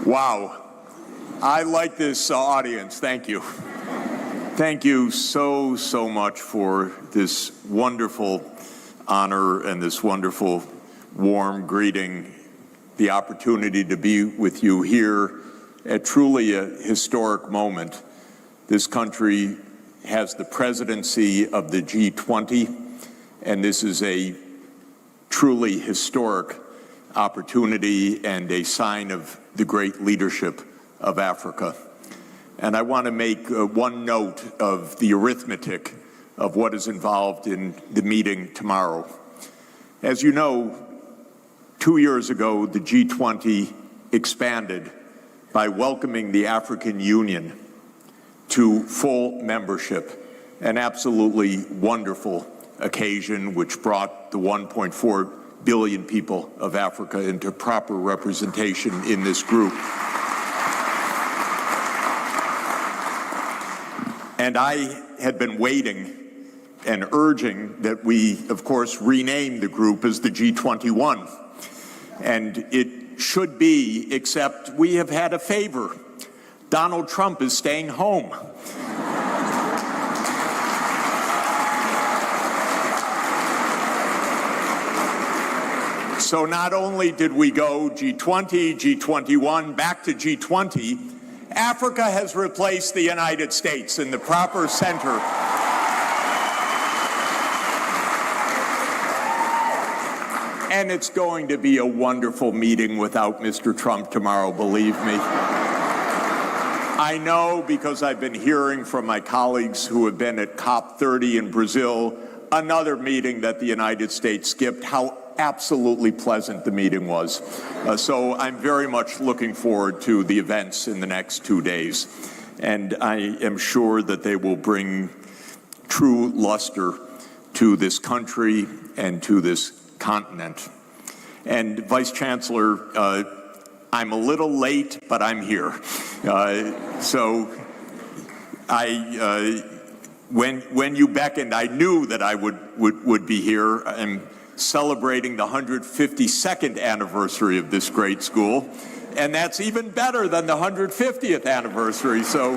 Wow. I like this audience. Thank you. Thank you so much for this wonderful honor and this wonderful warm greeting, the opportunity to be with you here at truly a historic moment. This country has the presidency of the G20, and this is a truly historic opportunity and a sign of the great leadership of Africa. And I want to make one note of the arithmetic of what is involved in the meeting tomorrow. As you know, 2 years ago, the G20 expanded by welcoming the African Union to full membership, an absolutely wonderful occasion which brought the 1.4 billion people of Africa into proper representation in this group. And I had been waiting and urging that we, of course, rename the group as the G21. And it should be, except we have had a favor. Donald Trump is staying home. So not only did we go G20, G21, back to G20, Africa has replaced the United States in the proper center. And it's going to be a wonderful meeting without Mr. Trump tomorrow, believe me. I know, because I've been hearing from my colleagues who have been at COP30 in Brazil, another meeting that the United States skipped, how absolutely pleasant the meeting was. So I'm very much looking forward to the events in the next 2 days. And I am sure that they will bring true luster to this country and to this continent. And Vice Chancellor, I'm a little late, but I'm here. When you beckoned, I knew that I would be here. I'm celebrating the 152nd anniversary of this great school, and that's even better than the 150th anniversary. So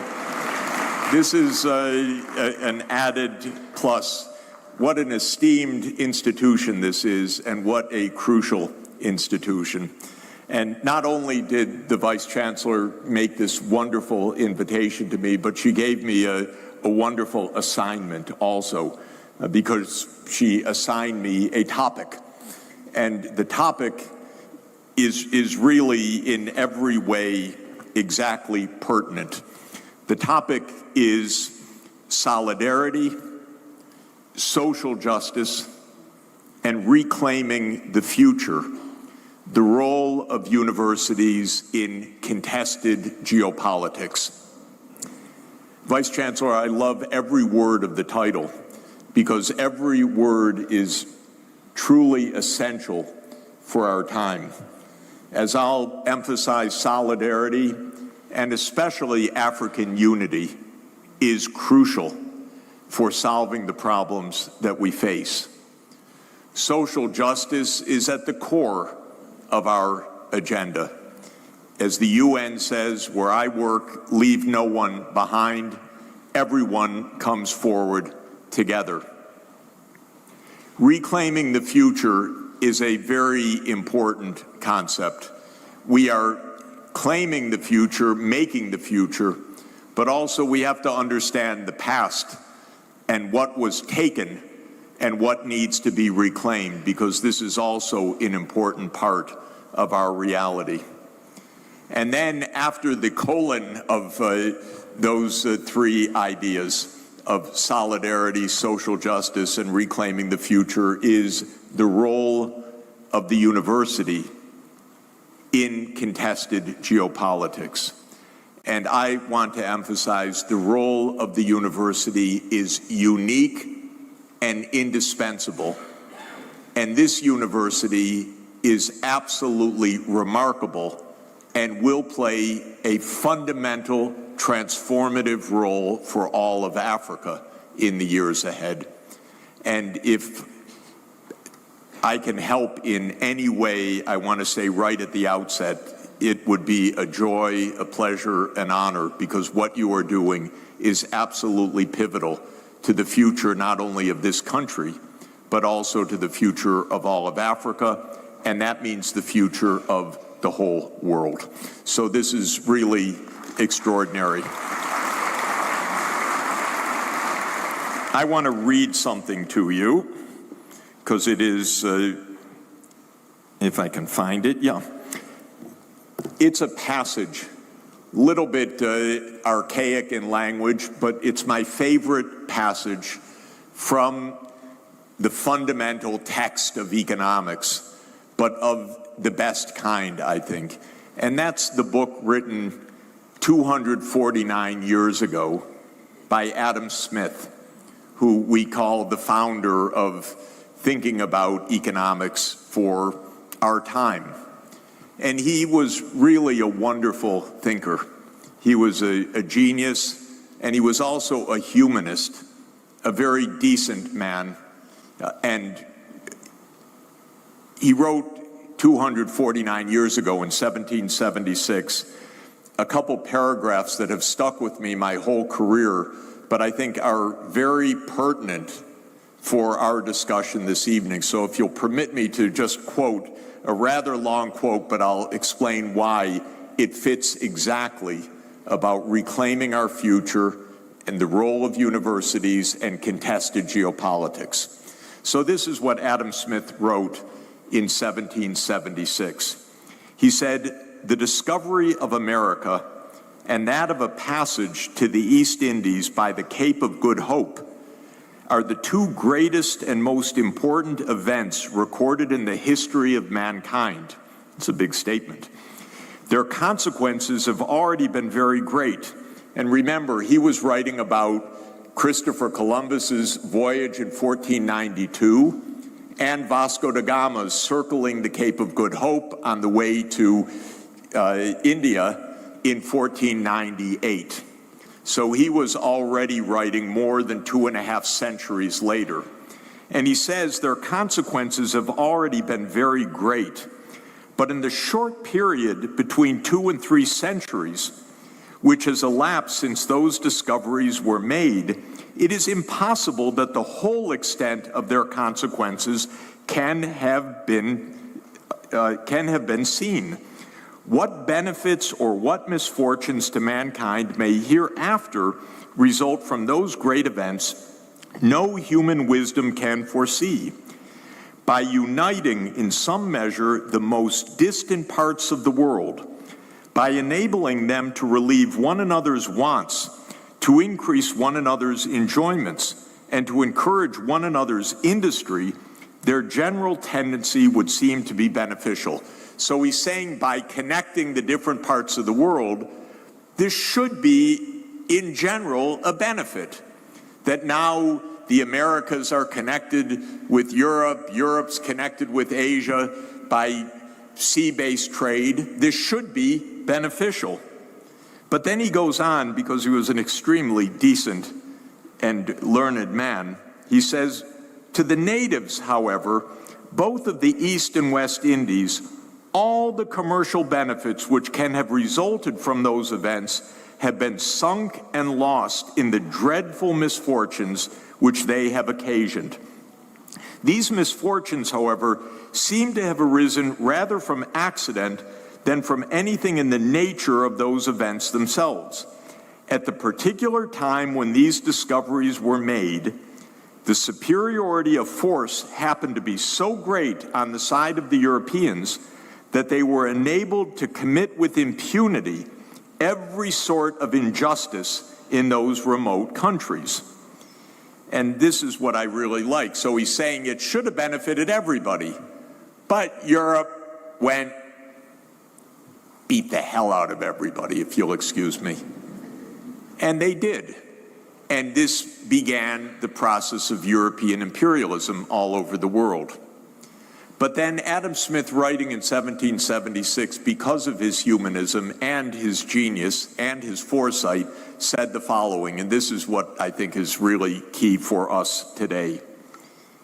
this is an added plus. What an esteemed institution this is, and what a crucial institution. And not only did the Vice Chancellor make this wonderful invitation to me, but she gave me a wonderful assignment also, because she assigned me a topic. And the topic is really in every way exactly pertinent. The topic is solidarity, social justice, and reclaiming the future, the role of universities in contested geopolitics. Vice Chancellor, I love every word of the title, because every word is truly essential for our time. As I'll emphasize, solidarity, and especially African unity, is crucial for solving the problems that we face. Social justice is at the core of our agenda. As the UN says, where I work, leave no one behind. Everyone comes forward together. Reclaiming the future is a very important concept. We are claiming the future, making the future, but also we have to understand the past and what was taken and what needs to be reclaimed, because this is also an important part of our reality. And then after the colon of those three ideas of solidarity, social justice, and reclaiming the future is the role of the university in contested geopolitics. And I want to emphasize the role of the university is unique and indispensable. And this university is absolutely remarkable and will play a fundamental, transformative role for all of Africa in the years ahead. And if I can help in any way, I want to say right at the outset, it would be a joy, a pleasure, an honor, because what you are doing is absolutely pivotal to the future not only of this country, but also to the future of all of Africa, and that means the future of the whole world. So this is really extraordinary. I want to read something to you, because it is, if I can find it, yeah. It's a passage, little bit archaic in language, but it's my favorite passage from the fundamental text of economics, but of the best kind, I think. And that's the book written 249 years ago by Adam Smith, who we call the founder of thinking about economics for our time. And he was really a wonderful thinker. He was a genius, and he was also a humanist, a very decent man. And he wrote 249 years ago in 1776 a couple paragraphs that have stuck with me my whole career, but I think are very pertinent for our discussion this evening. So if you'll permit me to just quote a rather long quote, but I'll explain why it fits exactly about reclaiming our future and the role of universities and contested geopolitics. So this is what Adam Smith wrote in 1776. He said, "The discovery of America and that of a passage to the East Indies by the Cape of Good Hope are the two greatest and most important events recorded in the history of mankind." It's a big statement. "Their consequences have already been very great." And remember, he was writing about Christopher Columbus's voyage in 1492 and Vasco da Gama's circling the Cape of Good Hope on the way to India in 1498. So he was already writing more than 2.5 centuries later. And he says their consequences have already been very great. But in the short period between 2 and 3 centuries, which has elapsed since those discoveries were made, it is impossible that the whole extent of their consequences can have been seen. What benefits or what misfortunes to mankind may hereafter result from those great events, no human wisdom can foresee. By uniting in some measure the most distant parts of the world, by enabling them to relieve one another's wants, to increase one another's enjoyments, and to encourage one another's industry, their general tendency would seem to be beneficial. So he's saying by connecting the different parts of the world, this should be, in general, a benefit. That now the Americas are connected with Europe, Europe's connected with Asia by sea-based trade. This should be beneficial. But then he goes on, because he was an extremely decent and learned man, he says, "To the natives, however, both of the East and West Indies, all the commercial benefits which can have resulted from those events have been sunk and lost in the dreadful misfortunes which they have occasioned. These misfortunes, however, seem to have arisen rather from accident than from anything in the nature of those events themselves. At the particular time when these discoveries were made, the superiority of force happened to be so great on the side of the Europeans that they were enabled to commit with impunity every sort of injustice in those remote countries." And this is what I really like. So he's saying it should have benefited everybody, but Europe went, beat the hell out of everybody, if you'll excuse me. And they did. And this began the process of European imperialism all over the world. But then Adam Smith, writing in 1776, because of his humanism and his genius and his foresight, said the following, and this is what I think is really key for us today.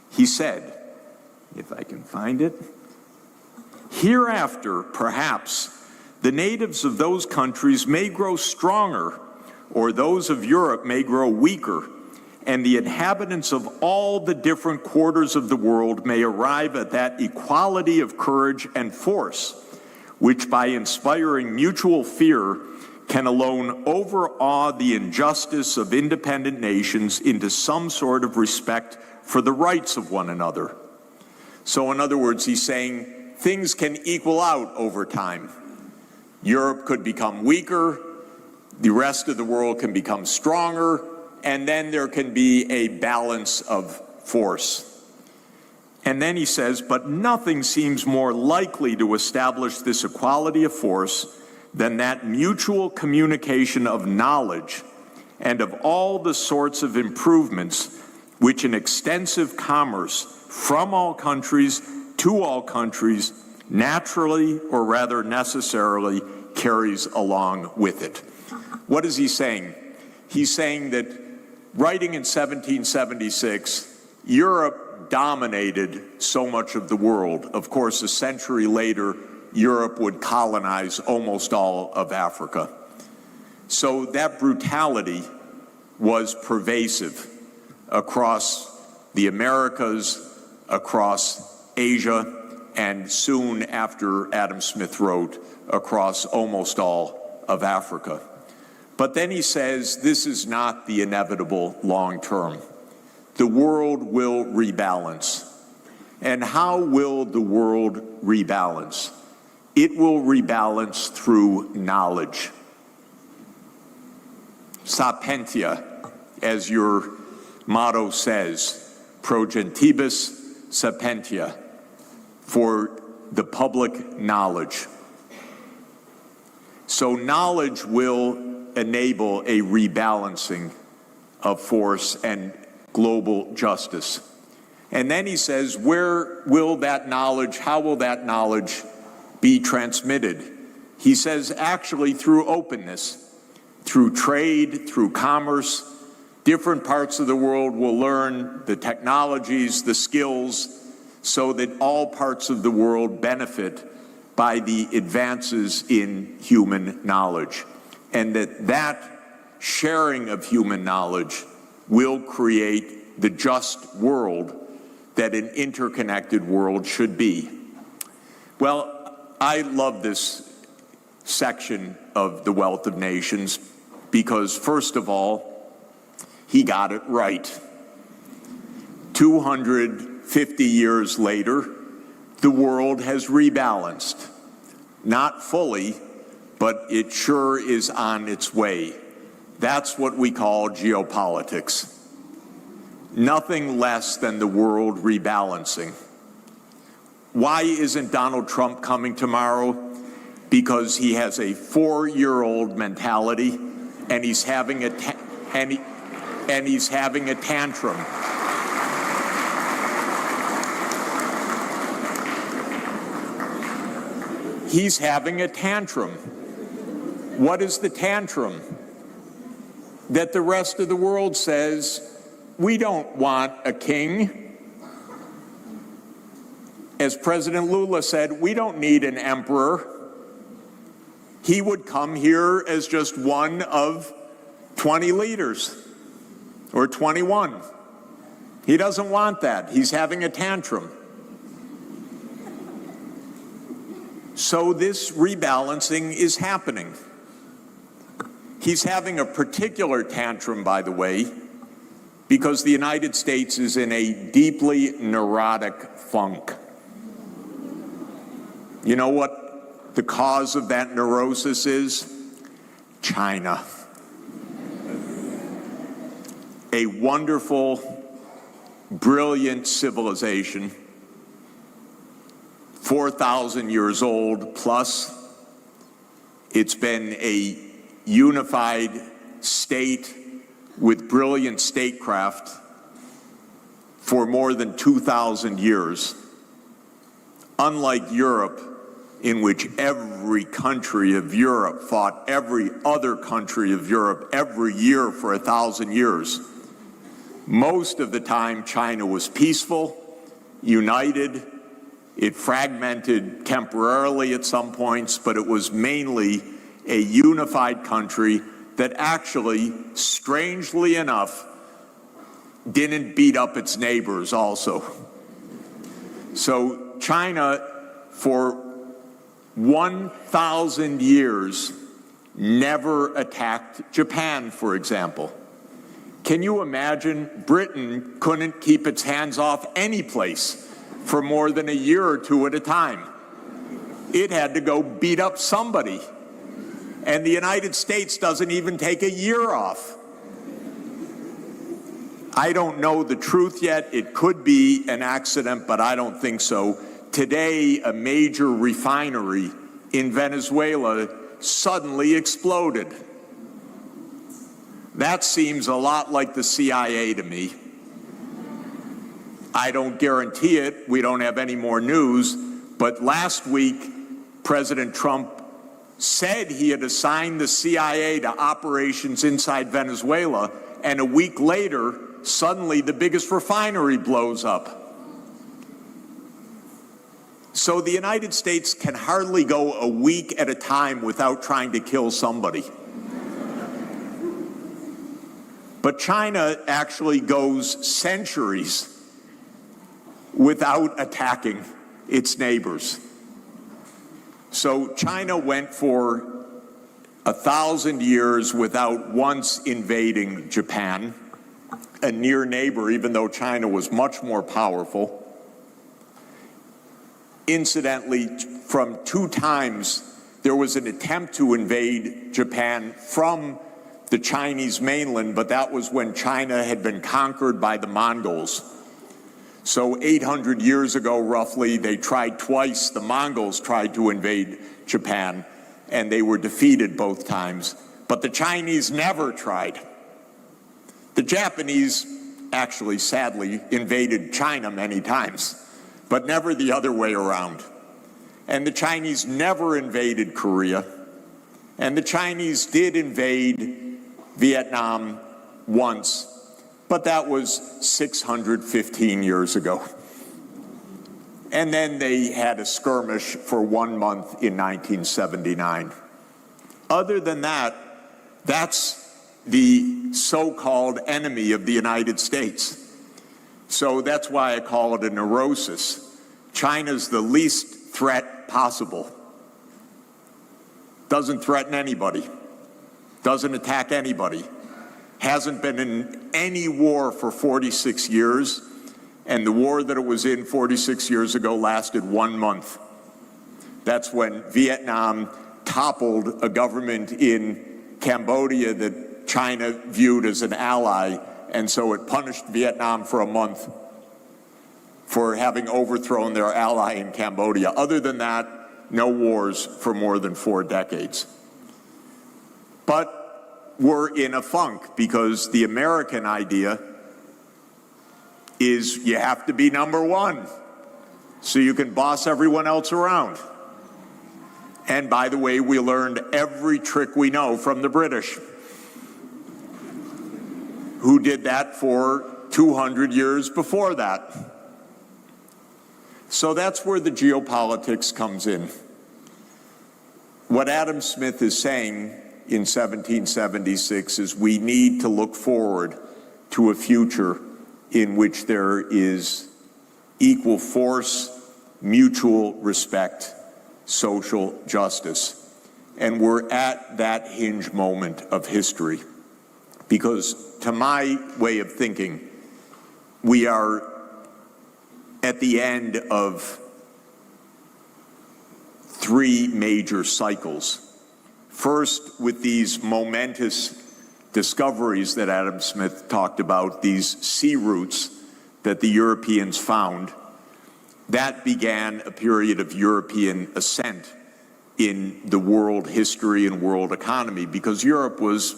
He said, if I can find it, "Hereafter, perhaps, the natives of those countries may grow stronger, or those of Europe may grow weaker, and the inhabitants of all the different quarters of the world may arrive at that equality of courage and force, which by inspiring mutual fear can alone overawe the injustice of independent nations into some sort of respect for the rights of one another. So in other words, he's saying things can equal out over time. Europe could become weaker, the rest of the world can become stronger, and then there can be a balance of force. And then he says, but nothing seems more likely to establish this equality of force than that mutual communication of knowledge and of all the sorts of improvements which an extensive commerce from all countries to all countries naturally, or rather necessarily, carries along with it. What is he saying? He's saying that writing in 1776, Europe dominated so much of the world. Of course, a century later, Europe would colonize almost all of Africa. So that brutality was pervasive across the Americas, across Asia, and soon after Adam Smith wrote, across almost all of Africa. But then he says this is not the inevitable long term. The world will rebalance. And how will the world rebalance? It will rebalance through knowledge. Sapientia, as your motto says, pro gentibus sapientia, for the public knowledge. So knowledge will enable a rebalancing of force and global justice. And then he says, where will that knowledge, how will that knowledge be transmitted? He says, actually through openness, through trade, through commerce. Different parts of the world will learn the technologies, the skills, so that all parts of the world benefit by the advances in human knowledge. And that sharing of human knowledge will create the just world that an interconnected world should be. Well, I love this section of The Wealth of Nations because, first of all, he got it right. 250 years later, the world has rebalanced. Not fully, but it sure is on its way. That's what we call geopolitics. Nothing less than the world rebalancing. Why isn't Donald Trump coming tomorrow? Because he has a 4-year-old mentality, and he's having a tantrum. He's having a tantrum. What is the tantrum? That the rest of the world says, we don't want a king. As President Lula said, we don't need an emperor. He would come here as just one of 20 leaders, or 21. He doesn't want that. He's having a tantrum. So this rebalancing is happening. He's having a particular tantrum, by the way, because the United States is in a deeply neurotic funk. You know what the cause of that neurosis is? China. A wonderful, brilliant civilization, 4,000 years old plus. It's been a unified state with brilliant statecraft for more than 2,000 years. Unlike Europe, in which every country of Europe fought every other country of Europe every year for 1,000 years. Most of the time, China was peaceful, united, It fragmented temporarily at some points, but it was mainly a unified country that actually, strangely enough, didn't beat up its neighbors also. So China, for 1,000 years, never attacked Japan, for example. Can you imagine? Britain couldn't keep its hands off any place for more than a year or two at a time. It had to go beat up somebody. And the United States doesn't even take a year off. I don't know the truth yet. It could be an accident, but I don't think so. Today, a major refinery in Venezuela suddenly exploded. That seems a lot like the CIA to me. I don't guarantee it. We don't have any more news. But last week, President Trump said he had assigned the CIA to operations inside Venezuela, and a week later, suddenly the biggest refinery blows up. So the United States can hardly go a week at a time without trying to kill somebody. But China actually goes centuries without attacking its neighbors. So China went for 1,000 years without once invading Japan, a near neighbor, even though China was much more powerful. Incidentally, from 2 times, there was an attempt to invade Japan from the Chinese mainland, but that was when China had been conquered by the Mongols. So 800 years ago, roughly, they tried twice. The Mongols tried to invade Japan, and they were defeated both times. But the Chinese never tried. The Japanese actually, sadly, invaded China many times, but never the other way around. And the Chinese never invaded Korea. And the Chinese did invade Vietnam once, but that was 615 years ago. And then they had a skirmish for 1 month in 1979. Other than that, that's the so-called enemy of the United States. So that's why I call it a neurosis. China's the least threat possible. Doesn't threaten anybody. Doesn't attack anybody. Hasn't been in any war for 46 years, and the war that it was in 46 years ago lasted 1 month. That's when Vietnam toppled a government in Cambodia that China viewed as an ally, and so it punished Vietnam for a month for having overthrown their ally in Cambodia. Other than that, no wars for more than 4 decades. But we're in a funk because the American idea is you have to be number one so you can boss everyone else around. And by the way, we learned every trick we know from the British, who did that for 200 years before that. So that's where the geopolitics comes in. What Adam Smith is saying in 1776 is we need to look forward to a future in which there is equal force, mutual respect, social justice. And we're at that hinge moment of history. Because to my way of thinking, we are at the end of 3 major cycles. First, with these momentous discoveries that Adam Smith talked about, these sea routes that the Europeans found, that began a period of European ascent in the world history and world economy, because Europe was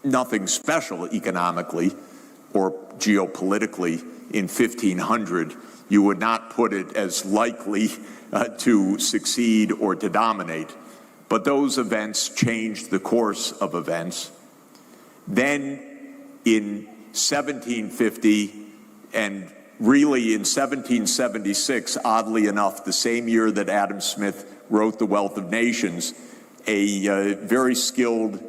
nothing special economically or geopolitically in 1500. You would not put it as likely to succeed or to dominate. But those events changed the course of events. Then in 1750 and really in 1776, oddly enough, the same year that Adam Smith wrote The Wealth of Nations, a very skilled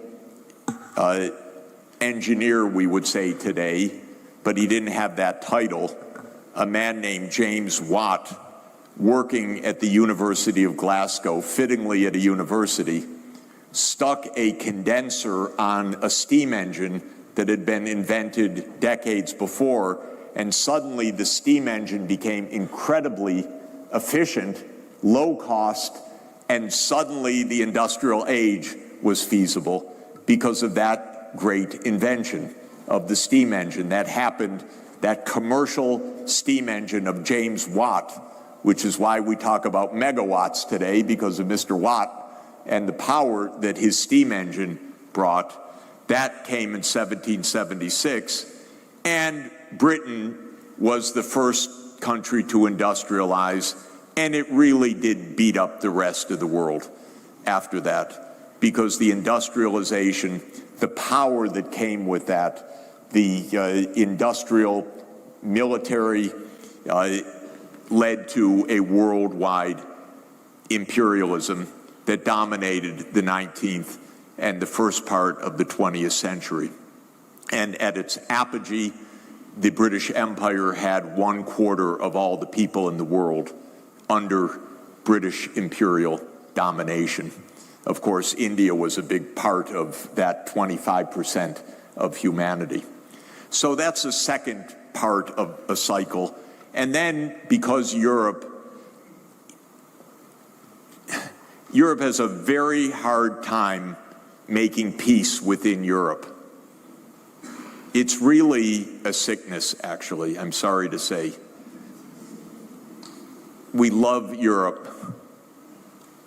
engineer, we would say today, but he didn't have that title, a man named James Watt, working at the University of Glasgow, fittingly at a university, stuck a condenser on a steam engine that had been invented decades before, and suddenly the steam engine became incredibly efficient, low cost, and suddenly the industrial age was feasible because of that great invention of the steam engine. That happened, that commercial steam engine of James Watt, which is why we talk about megawatts today, because of Mr. Watt and the power that his steam engine brought. That came in 1776, and Britain was the first country to industrialize, and it really did beat up the rest of the world after that, because the industrialization, the power that came with that, the industrial military led to a worldwide imperialism that dominated the 19th and the first part of the 20th century. And at its apogee, the British Empire had 1/4 of all the people in the world under British imperial domination. Of course, India was a big part of that 25% of humanity. So that's the second part of a cycle. And then, because Europe has a very hard time making peace within Europe. It's really a sickness, actually, I'm sorry to say. We love Europe.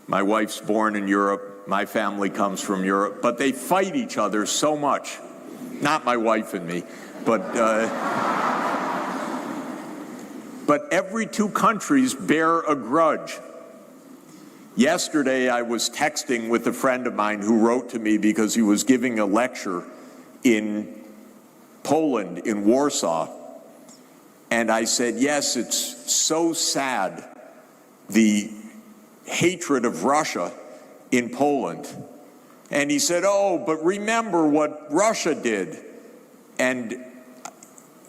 My wife's born in Europe, my family comes from Europe, but they fight each other so much. Not my wife and me, but every two countries bear a grudge. Yesterday, I was texting with a friend of mine who wrote to me because he was giving a lecture in Poland, in Warsaw. And I said, yes, it's so sad, the hatred of Russia in Poland. And he said, oh, but remember what Russia did. And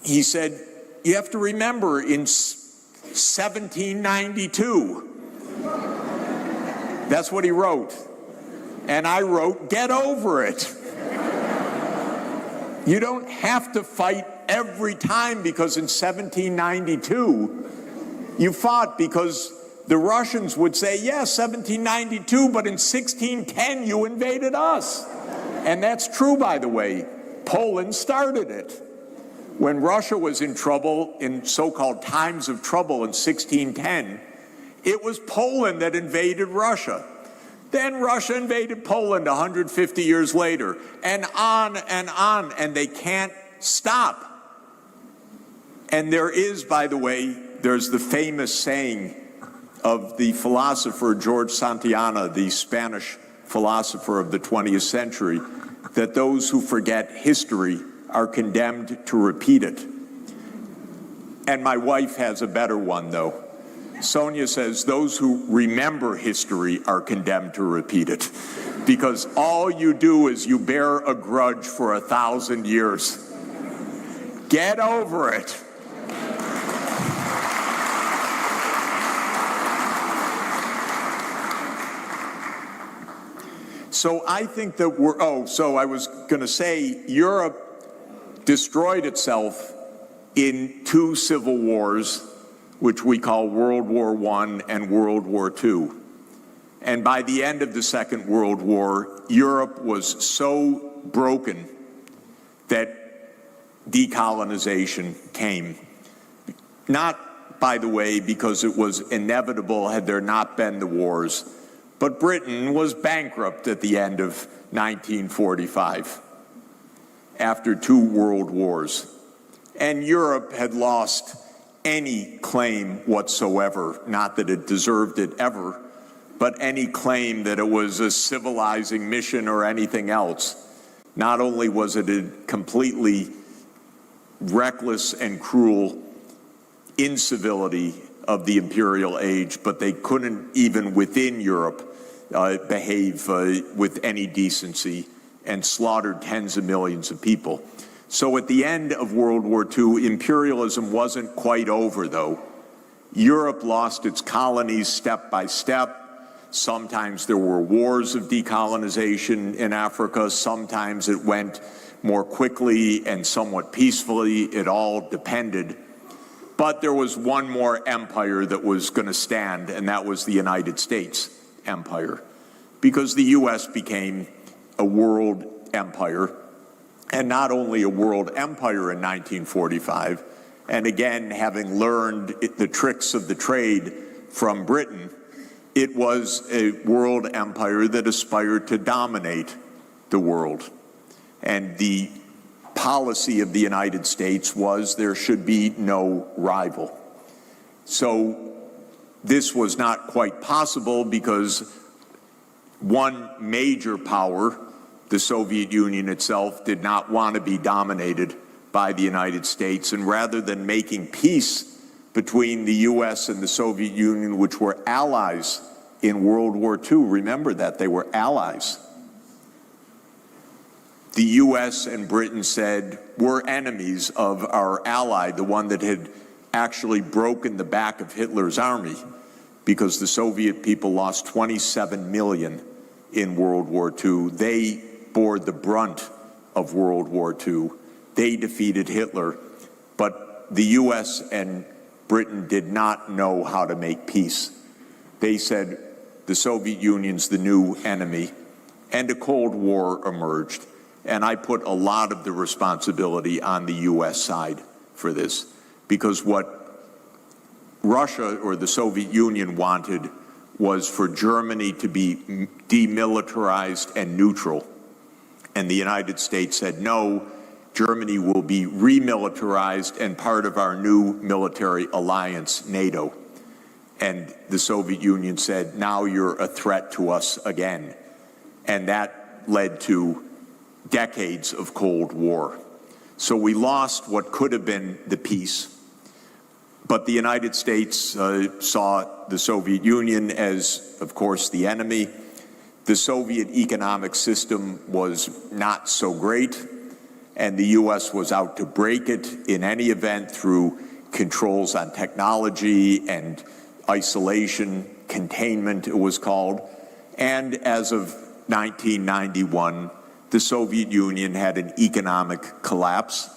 he said, you have to remember in 1792. That's what he wrote. And I wrote, get over it. You don't have to fight every time because in 1792, you fought because the Russians would say, yes, 1792, but in 1610, you invaded us. And that's true, by the way. Poland started it. When Russia was in trouble, in so-called times of trouble in 1610, it was Poland that invaded Russia. Then Russia invaded Poland 150 years later, and and they can't stop. And there is, by the way, there's the famous saying of the philosopher George Santayana, the Spanish philosopher of the 20th century, that those who forget history are condemned to repeat it. And my wife has a better one, though. Sonia says those who remember history are condemned to repeat it, because all you do is you bear a grudge for 1,000 years. Get over it. So I think that so I was going to say Europe destroyed itself in 2 civil wars, which we call World War I and World War II. And by the end of the Second World War, Europe was so broken that decolonization came. Not, by the way, because it was inevitable had there not been the wars, but Britain was bankrupt at the end of 1945 after 2 world wars. And Europe had lost any claim whatsoever, not that it deserved it ever, but any claim that it was a civilizing mission or anything else. Not only was it a completely reckless and cruel incivility of the imperial age, but they couldn't even within Europe behave with any decency and slaughtered tens of millions of people. So at the end of World War II, imperialism wasn't quite over, though. Europe lost its colonies step by step. Sometimes there were wars of decolonization in Africa. Sometimes it went more quickly and somewhat peacefully. It all depended. But there was one more empire that was going to stand, and that was the United States empire, because the U.S. became a world empire, and not only a world empire in 1945, and again, having learned the tricks of the trade from Britain, it was a world empire that aspired to dominate the world. And the policy of the United States was there should be no rival. So this was not quite possible because one major power, the Soviet Union itself, did not want to be dominated by the United States. And rather than making peace between the U.S. and the Soviet Union, which were allies in World War II, remember that, they were allies. The U.S. and Britain said, we're enemies of our ally, the one that had actually broken the back of Hitler's army, because the Soviet people lost 27 million in World War II. They bore the brunt of World War II. They defeated Hitler, but the U.S. and Britain did not know how to make peace. They said the Soviet Union's the new enemy, and a Cold War emerged. And I put a lot of the responsibility on the U.S. side for this, because what Russia or the Soviet Union wanted was for Germany to be demilitarized and neutral. And the United States said, no, Germany will be remilitarized and part of our new military alliance, NATO. And the Soviet Union said, now you're a threat to us again. And that led to decades of Cold War. So we lost what could have been the peace. But the United States saw the Soviet Union as, of course, the enemy. The Soviet economic system was not so great, and the U.S. was out to break it in any event through controls on technology and isolation, containment it was called. And as of 1991, the Soviet Union had an economic collapse,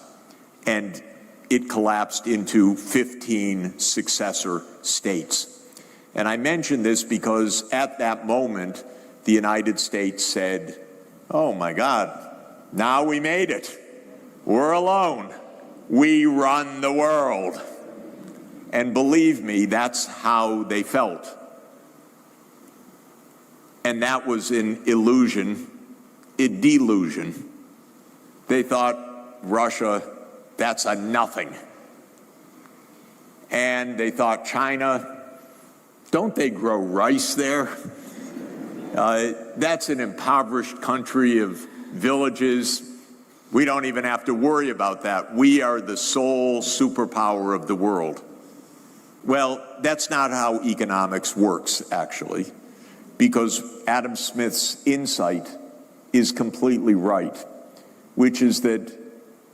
and it collapsed into 15 successor states. And I mention this because at that moment, the United States said, oh my God, now we made it. We're alone. We run the world. And believe me, that's how they felt. And that was an illusion, a delusion. They thought Russia, that's a nothing. And they thought China, don't they grow rice there? That's an impoverished country of villages. We don't even have to worry about that. We are the sole superpower of the world. Well, that's not how economics works, actually, because Adam Smith's insight is completely right, which is that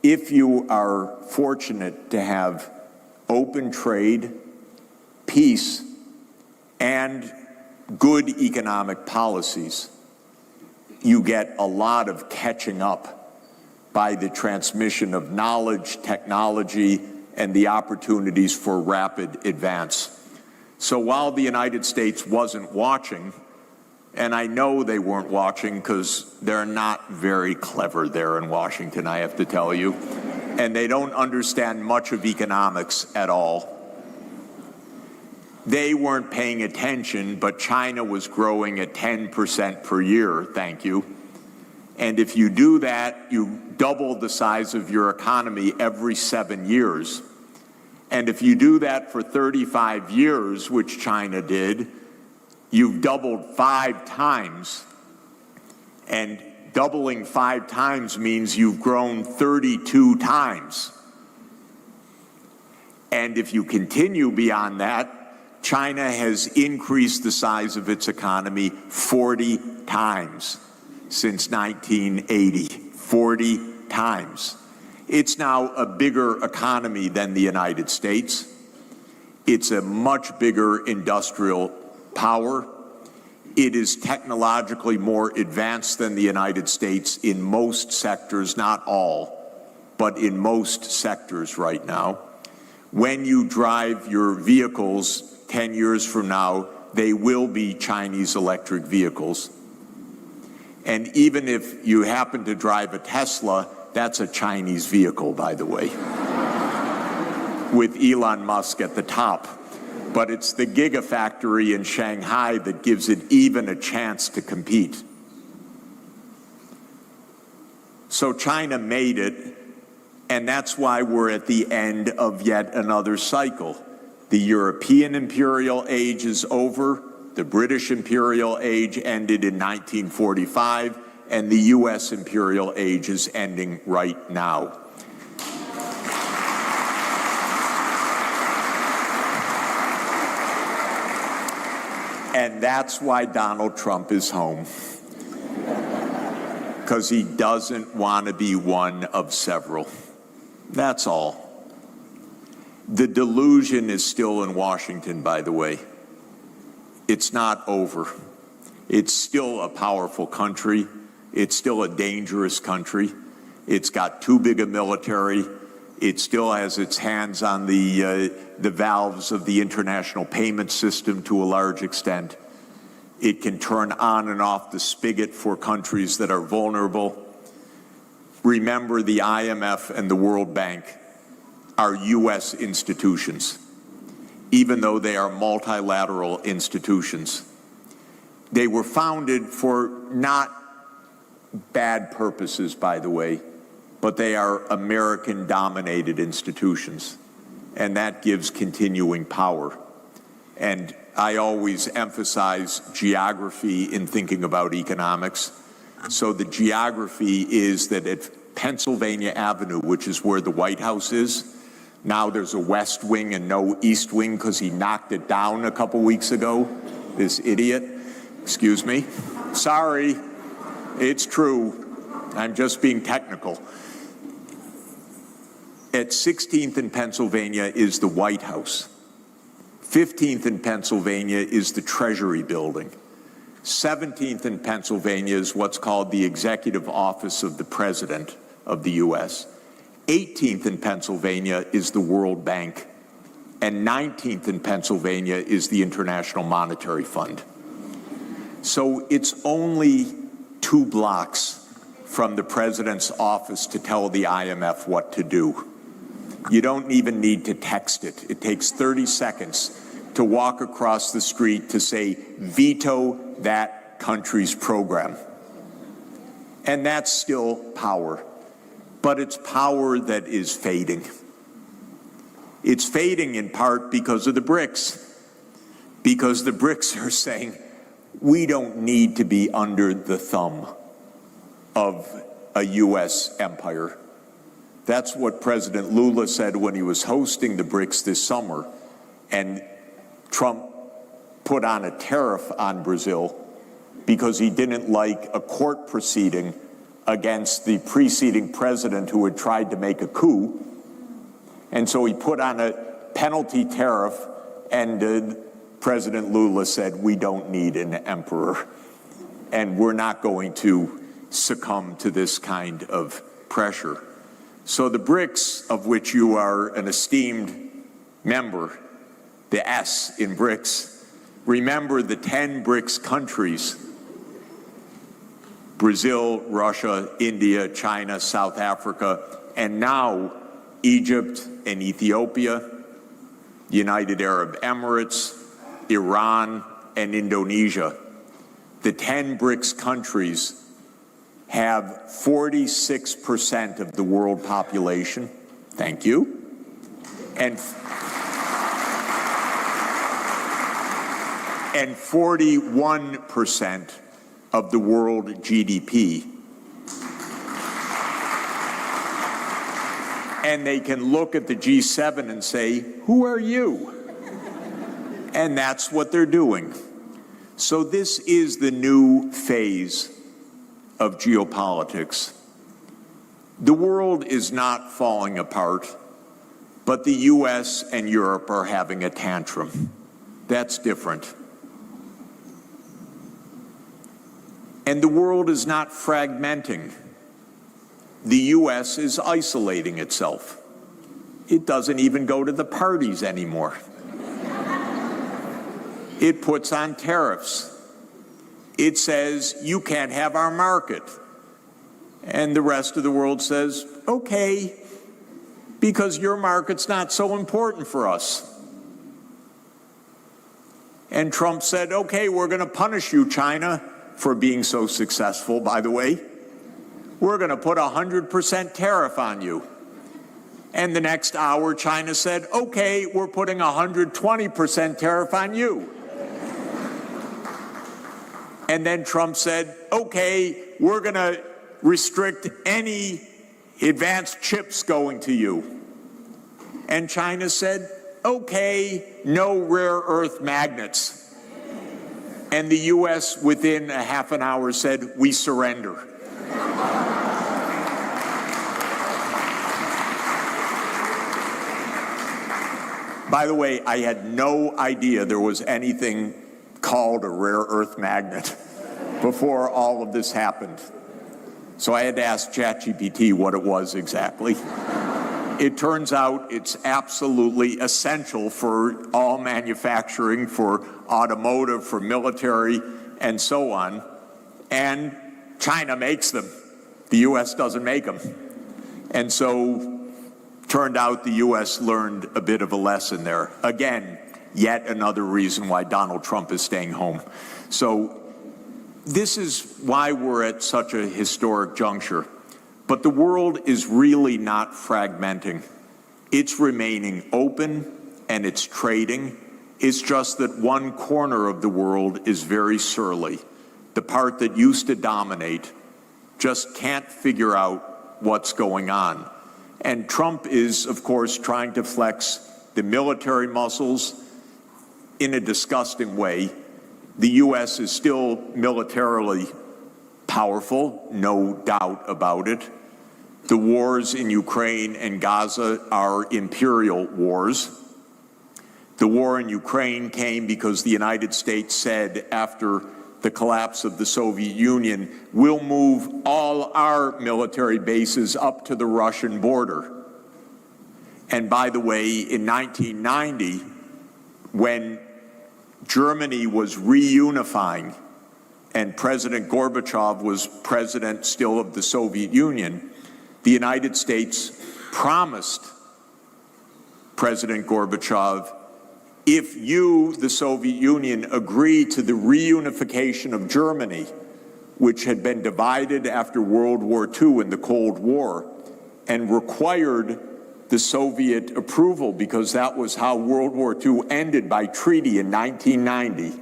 if you are fortunate to have open trade, peace, and good economic policies, you get a lot of catching up by the transmission of knowledge, technology, and the opportunities for rapid advance. So while the United States wasn't watching, and I know they weren't watching because they're not very clever there in Washington, I have to tell you, and they don't understand much of economics at all. They weren't paying attention, but China was growing at 10% per year, thank you. And if you do that, you double the size of your economy every 7 years. And if you do that for 35 years, which China did, you've doubled 5 times. And doubling 5 times means you've grown 32 times. And if you continue beyond that, China has increased the size of its economy 40 times since 1980. 40 times. It's now a bigger economy than the United States. It's a much bigger industrial power. It is technologically more advanced than the United States in most sectors, not all, but in most sectors right now. When you drive your vehicles 10 years from now, they will be Chinese electric vehicles. And even if you happen to drive a Tesla, that's a Chinese vehicle, by the way, with Elon Musk at the top. But it's the gigafactory in Shanghai that gives it even a chance to compete. So China made it, and that's why we're at the end of yet another cycle. The European imperial age is over. The British imperial age ended in 1945, and the U.S. imperial age is ending right now. And that's why Donald Trump is home. Because he doesn't want to be one of several. That's all. The delusion is still in Washington, by the way. It's not over. It's still a powerful country. It's still a dangerous country. It's got too big a military. It still has its hands on the valves of the international payment system to a large extent. It can turn on and off the spigot for countries that are vulnerable. Remember, the IMF and the World Bank are U.S. institutions, even though they are multilateral institutions. They were founded for not bad purposes, by the way, but they are American-dominated institutions, and that gives continuing power. And I always emphasize geography in thinking about economics. So the geography is that at Pennsylvania Avenue, which is where the White House is, now there's a West Wing and no East Wing because he knocked it down a couple weeks ago, this idiot. Excuse me. Sorry, it's true. I'm just being technical. At 16th in Pennsylvania is the White House. 15th in Pennsylvania is the Treasury Building. 17th in Pennsylvania is what's called the Executive Office of the President of the U.S. 18th in Pennsylvania is the World Bank. And 19th in Pennsylvania is the International Monetary Fund. So it's only 2 blocks from the president's office to tell the IMF what to do. You don't even need to text it. It takes 30 seconds to walk across the street to say, veto that country's program. And that's still power. But it's power that is fading. It's fading in part because of the BRICS. Because the BRICS are saying, we don't need to be under the thumb of a U.S. empire. That's what President Lula said when he was hosting the BRICS this summer, and Trump put on a tariff on Brazil because he didn't like a court proceeding against the preceding president who had tried to make a coup. And so he put on a penalty tariff, and President Lula said, we don't need an emperor, and we're not going to succumb to this kind of pressure. So the BRICS, of which you are an esteemed member, the S in BRICS, remember the 10 BRICS countries, Brazil, Russia, India, China, South Africa, and now Egypt and Ethiopia, United Arab Emirates, Iran, and Indonesia. The 10 BRICS countries have 46% of the world population. Thank you. And 41% of the world GDP. and they can look at the G7 and say, who are you? And that's what they're doing. So this is the new phase of geopolitics. The world is not falling apart, but the US and Europe are having a tantrum. That's different. And the world is not fragmenting. The US is isolating itself. It doesn't even go to the parties anymore. It puts on tariffs. It says, you can't have our market. And the rest of the world says, okay, because your market's not so important for us. And Trump said, okay, we're going to punish you, China, for being so successful, by the way. We're going to put 100% tariff on you. And the next hour, China said, okay, we're putting 120% tariff on you. And then Trump said, okay, we're going to restrict any advanced chips going to you. And China said, okay, no rare earth magnets. And the US, within a half an hour, said, we surrender. By the way, I had no idea there was anything called a rare earth magnet before all of this happened. So I had to ask ChatGPT what it was exactly. It turns out it's absolutely essential for all manufacturing, for automotive, for military, and so on. And China makes them. The US doesn't make them. And so turned out the US learned a bit of a lesson there. Again, yet another reason why Donald Trump is staying home. So this is why we're at such a historic juncture. But the world is really not fragmenting. It's remaining open and it's trading. It's just that one corner of the world is very surly. The part that used to dominate just can't figure out what's going on. And Trump is, of course, trying to flex the military muscles in a disgusting way. The U.S. is still militarily powerful, no doubt about it. The wars in Ukraine and Gaza are imperial wars. The war in Ukraine came because the United States said after the collapse of the Soviet Union, we'll move all our military bases up to the Russian border. And by the way, in 1990, when Germany was reunifying and President Gorbachev was president still of the Soviet Union, the United States promised President Gorbachev, if you, the Soviet Union, agree to the reunification of Germany, which had been divided after World War II in the Cold War, and required the Soviet approval because that was how World War II ended by treaty in 1990.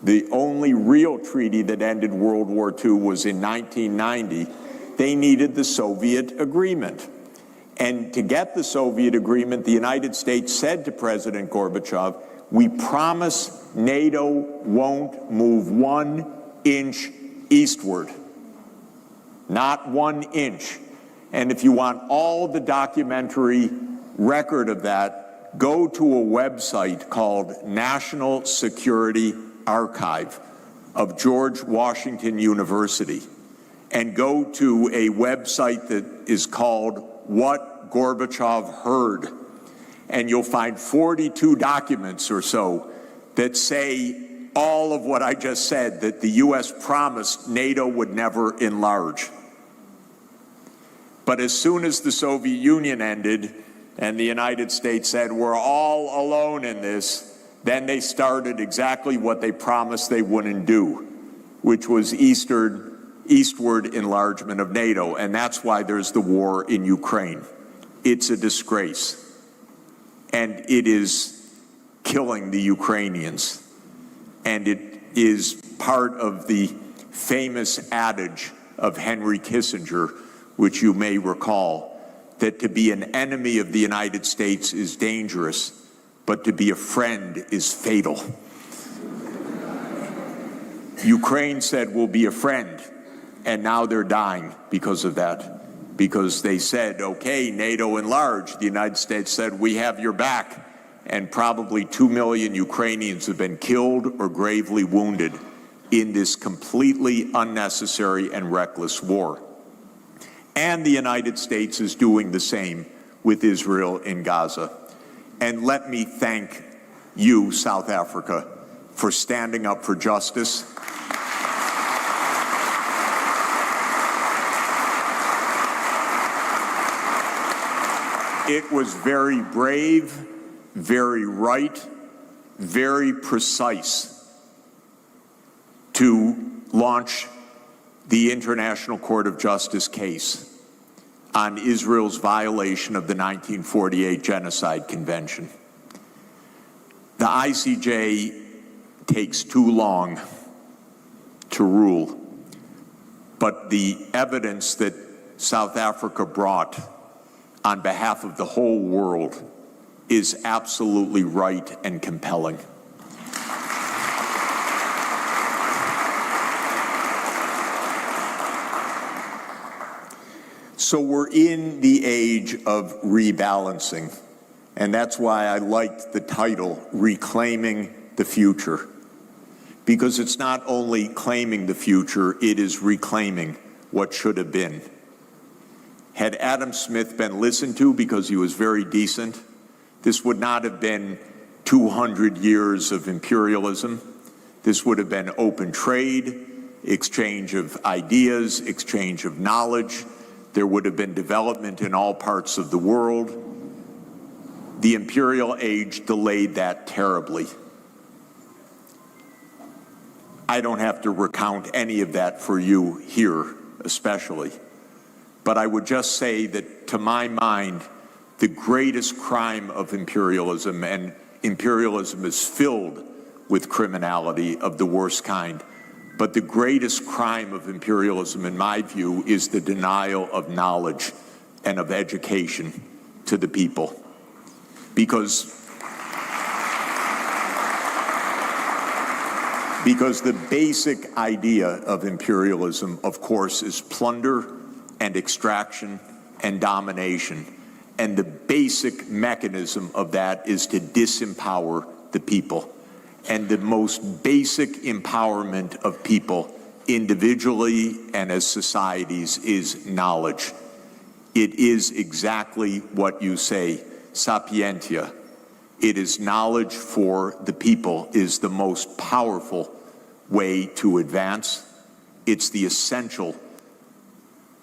The only real treaty that ended World War II was in 1990. They needed the Soviet agreement. And to get the Soviet agreement, the United States said to President Gorbachev, we promise NATO won't move 1 inch eastward. Not 1 inch. And if you want all the documentary record of that, go to a website called National Security Archive of George Washington University, and go to a website that is called What Gorbachev Heard. And you'll find 42 documents or so that say all of what I just said, that the U.S. promised NATO would never enlarge. But as soon as the Soviet Union ended and the United States said, we're all alone in this, then they started exactly what they promised they wouldn't do, which was eastward enlargement of NATO. And that's why there's the war in Ukraine. It's a disgrace. And it is killing the Ukrainians. And it is part of the famous adage of Henry Kissinger, which you may recall, that to be an enemy of the United States is dangerous, but to be a friend is fatal. Ukraine said, we'll be a friend, and now they're dying because of that. Because they said, okay, NATO enlarged. The United States said, we have your back. And probably 2 million Ukrainians have been killed or gravely wounded in this completely unnecessary and reckless war. And the United States is doing the same with Israel in Gaza. And let me thank you, South Africa, for standing up for justice. It was very brave, very right, very precise to launch the International Court of Justice case on Israel's violation of the 1948 Genocide Convention. The ICJ takes too long to rule, but the evidence that South Africa brought on behalf of the whole world is absolutely right and compelling. So we're in the age of rebalancing, and that's why I liked the title, Reclaiming the Future, because it's not only claiming the future, it is reclaiming what should have been. Had Adam Smith been listened to because he was very decent, this would not have been 200 years of imperialism. This would have been open trade, exchange of ideas, exchange of knowledge. There would have been development in all parts of the world. The imperial age delayed that terribly. I don't have to recount any of that for you here, especially. But I would just say that, to my mind, the greatest crime of imperialism, and imperialism is filled with criminality of the worst kind, but the greatest crime of imperialism, in my view, is the denial of knowledge and of education to the people. Because the basic idea of imperialism, of course, is plunder and extraction and domination. And the basic mechanism of that is to disempower the people. And the most basic empowerment of people, individually and as societies, is knowledge. It is exactly what you say, sapientia. It is knowledge for the people is the most powerful way to advance. It's the essential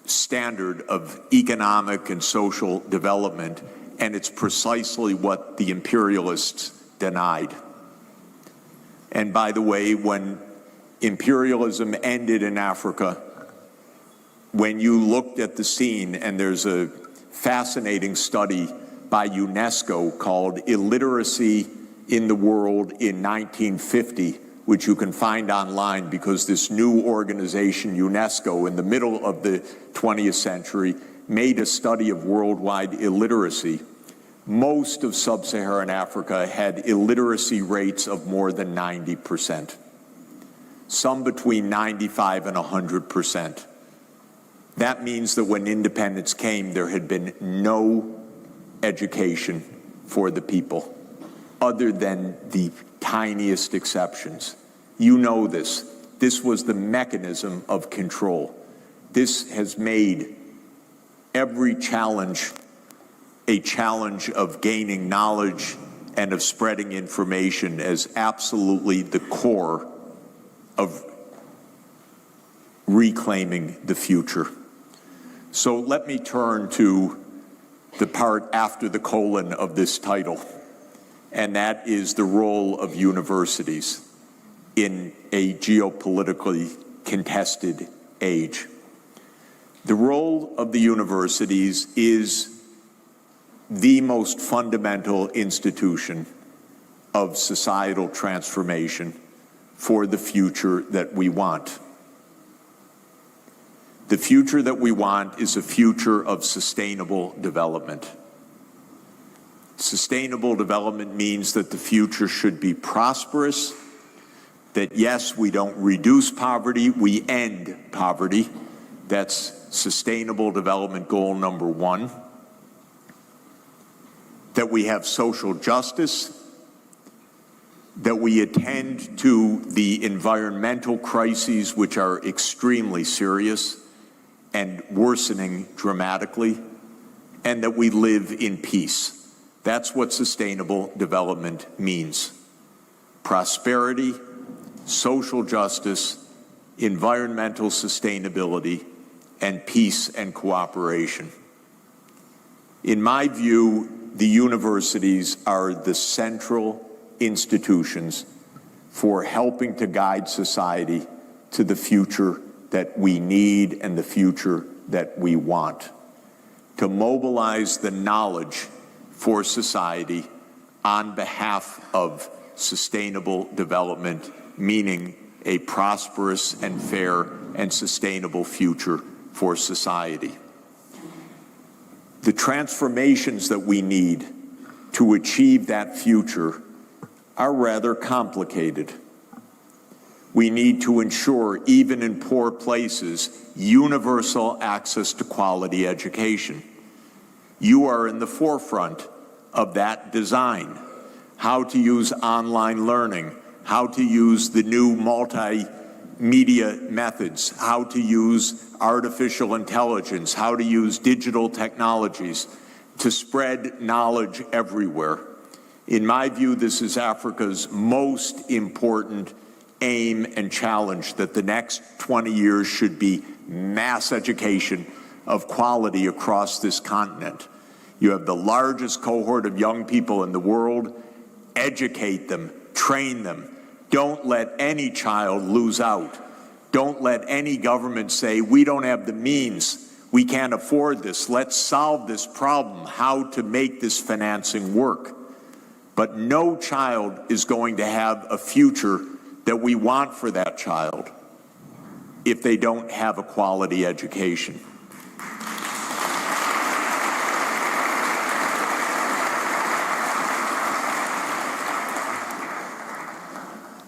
standard of economic and social development, and it's precisely what the imperialists denied. And by the way, when imperialism ended in Africa, when you looked at the scene, and there's a fascinating study by UNESCO called Illiteracy in the World in 1950, which you can find online because this new organization, UNESCO, in the middle of the 20th century, made a study of worldwide illiteracy. Most of sub-Saharan Africa had illiteracy rates of more than 90%, some between 95 and 100%. That means that when independence came, there had been no education for the people, other than the tiniest exceptions. You know this. This was the mechanism of control. This has made every challenge a challenge of gaining knowledge and of spreading information as absolutely the core of reclaiming the future. So let me turn to the part after the colon of this title, and that is the role of universities in a geopolitically contested age. The role of the universities is the most fundamental institution of societal transformation for the future that we want. The future that we want is a future of sustainable development. Sustainable development means that the future should be prosperous, that yes, we don't reduce poverty, we end poverty. That's sustainable development goal number 1. That we have social justice, that we attend to the environmental crises, which are extremely serious and worsening dramatically, and that we live in peace. That's what sustainable development means. Prosperity, social justice, environmental sustainability, and peace and cooperation. In my view, the universities are the central institutions for helping to guide society to the future that we need and the future that we want, to mobilize the knowledge for society on behalf of sustainable development, meaning a prosperous and fair and sustainable future for society. The transformations that we need to achieve that future are rather complicated. We need to ensure, even in poor places, universal access to quality education. You are in the forefront of that design. How to use online learning, how to use the new multimedia methods, how to use artificial intelligence, how to use digital technologies to spread knowledge everywhere. In my view, this is Africa's most important aim and challenge, that the next 20 years should be mass education of quality across this continent. You have the largest cohort of young people in the world. Educate them, train them. Don't let any child lose out. Don't let any government say, we don't have the means, we can't afford this, let's solve this problem, how to make this financing work. But no child is going to have a future that we want for that child if they don't have a quality education.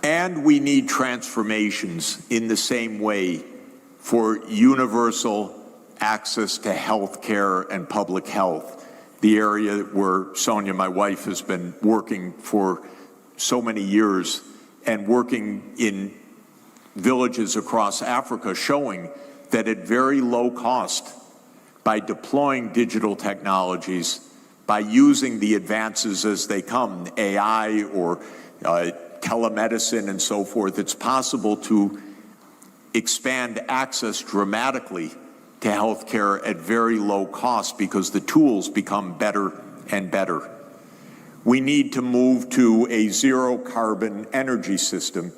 And we need transformations in the same way for universal access to health care and public health, the area where Sonia, my wife, has been working for so many years and working in villages across Africa, showing that at very low cost, by deploying digital technologies, by using the advances as they come, AI or telemedicine and so forth, it's possible to expand access dramatically to health care at very low cost because the tools become better and better. We need to move to a zero carbon energy system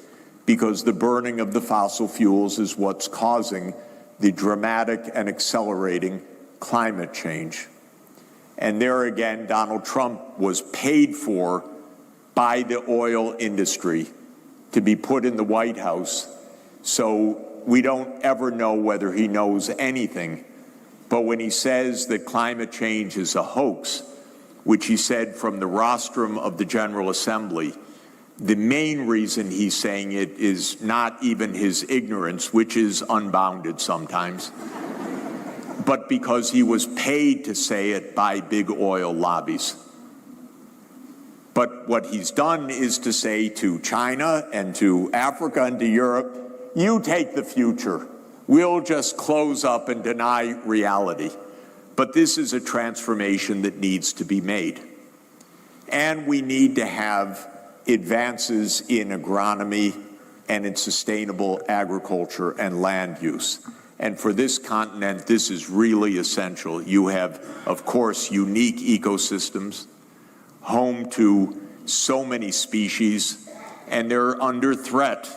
because the burning of the fossil fuels is what's causing the dramatic and accelerating climate change. And there again, Donald Trump was paid for by the oil industry to be put in the White House, so we don't ever know whether he knows anything. But when he says that climate change is a hoax, which he said from the rostrum of the General Assembly, the main reason he's saying it is not even his ignorance, which is unbounded sometimes, but because he was paid to say it by big oil lobbies. But what he's done is to say to China and to Africa and to Europe, you take the future. We'll just close up and deny reality. But this is a transformation that needs to be made. And we need to have advances in agronomy and in sustainable agriculture and land use. And for this continent, this is really essential. You have, of course, unique ecosystems, home to so many species, and they're under threat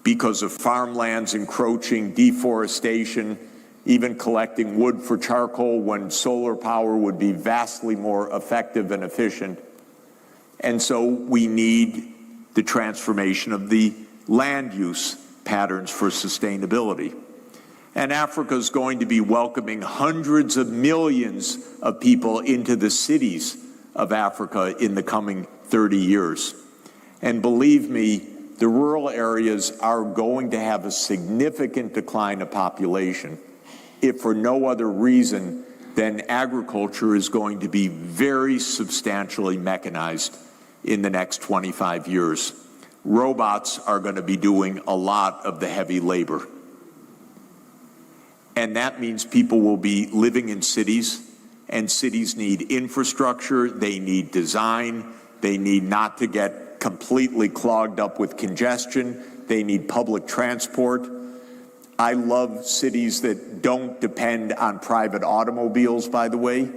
because of farmlands encroaching, deforestation, even collecting wood for charcoal when solar power would be vastly more effective and efficient. And so we need the transformation of the land use patterns for sustainability. And Africa is going to be welcoming hundreds of millions of people into the cities of Africa in the coming 30 years. And believe me, the rural areas are going to have a significant decline of population, if for no other reason than agriculture is going to be very substantially mechanized in the next 25 years. Robots are going to be doing a lot of the heavy labor. And that means people will be living in cities, and cities need infrastructure, they need design, they need not to get completely clogged up with congestion, they need public transport. I love cities that don't depend on private automobiles, by the way,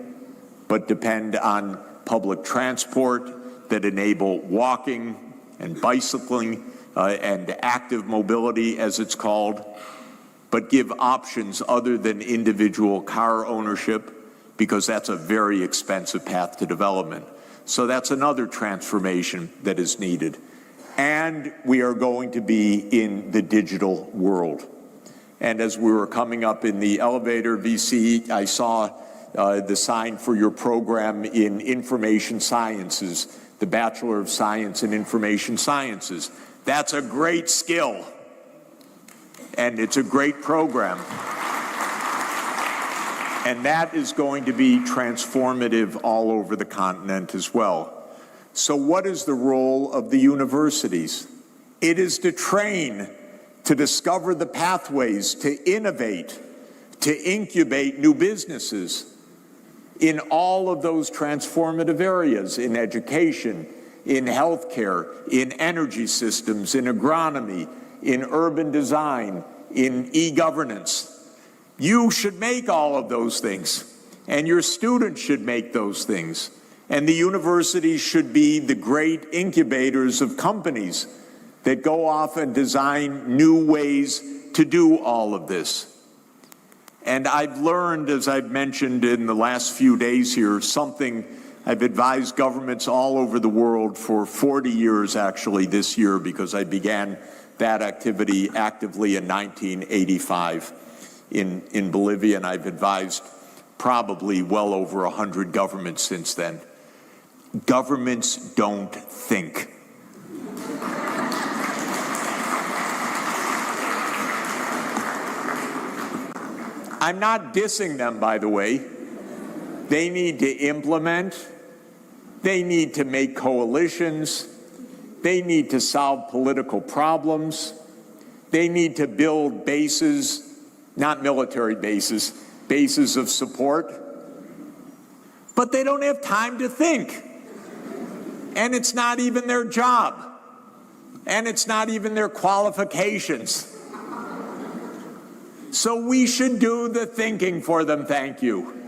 but depend on public transport that enable walking and bicycling and active mobility, as it's called, but give options other than individual car ownership, because that's a very expensive path to development. So that's another transformation that is needed. And we are going to be in the digital world. And as we were coming up in the elevator, VC, I saw the sign for your program in Information Sciences, the Bachelor of Science in Information Sciences. That's a great skill. And it's a great program. And that is going to be transformative all over the continent as well. So what is the role of the universities? It is to train, to discover the pathways, to innovate, to incubate new businesses in all of those transformative areas, in education, in healthcare, in energy systems, in agronomy, in urban design, in e-governance. You should make all of those things, and your students should make those things. And the universities should be the great incubators of companies that go off and design new ways to do all of this. And I've learned, as I've mentioned in the last few days here, something I've advised governments all over the world for 40 years, actually, this year, because I began that activity actively in 1985 in Bolivia, and I've advised probably well over 100 governments since then. Governments don't think. I'm not dissing them, by the way. They need to implement. They need to make coalitions. They need to solve political problems. They need to build bases, not military bases, bases of support. But they don't have time to think. And it's not even their job. And it's not even their qualifications. So we should do the thinking for them, thank you.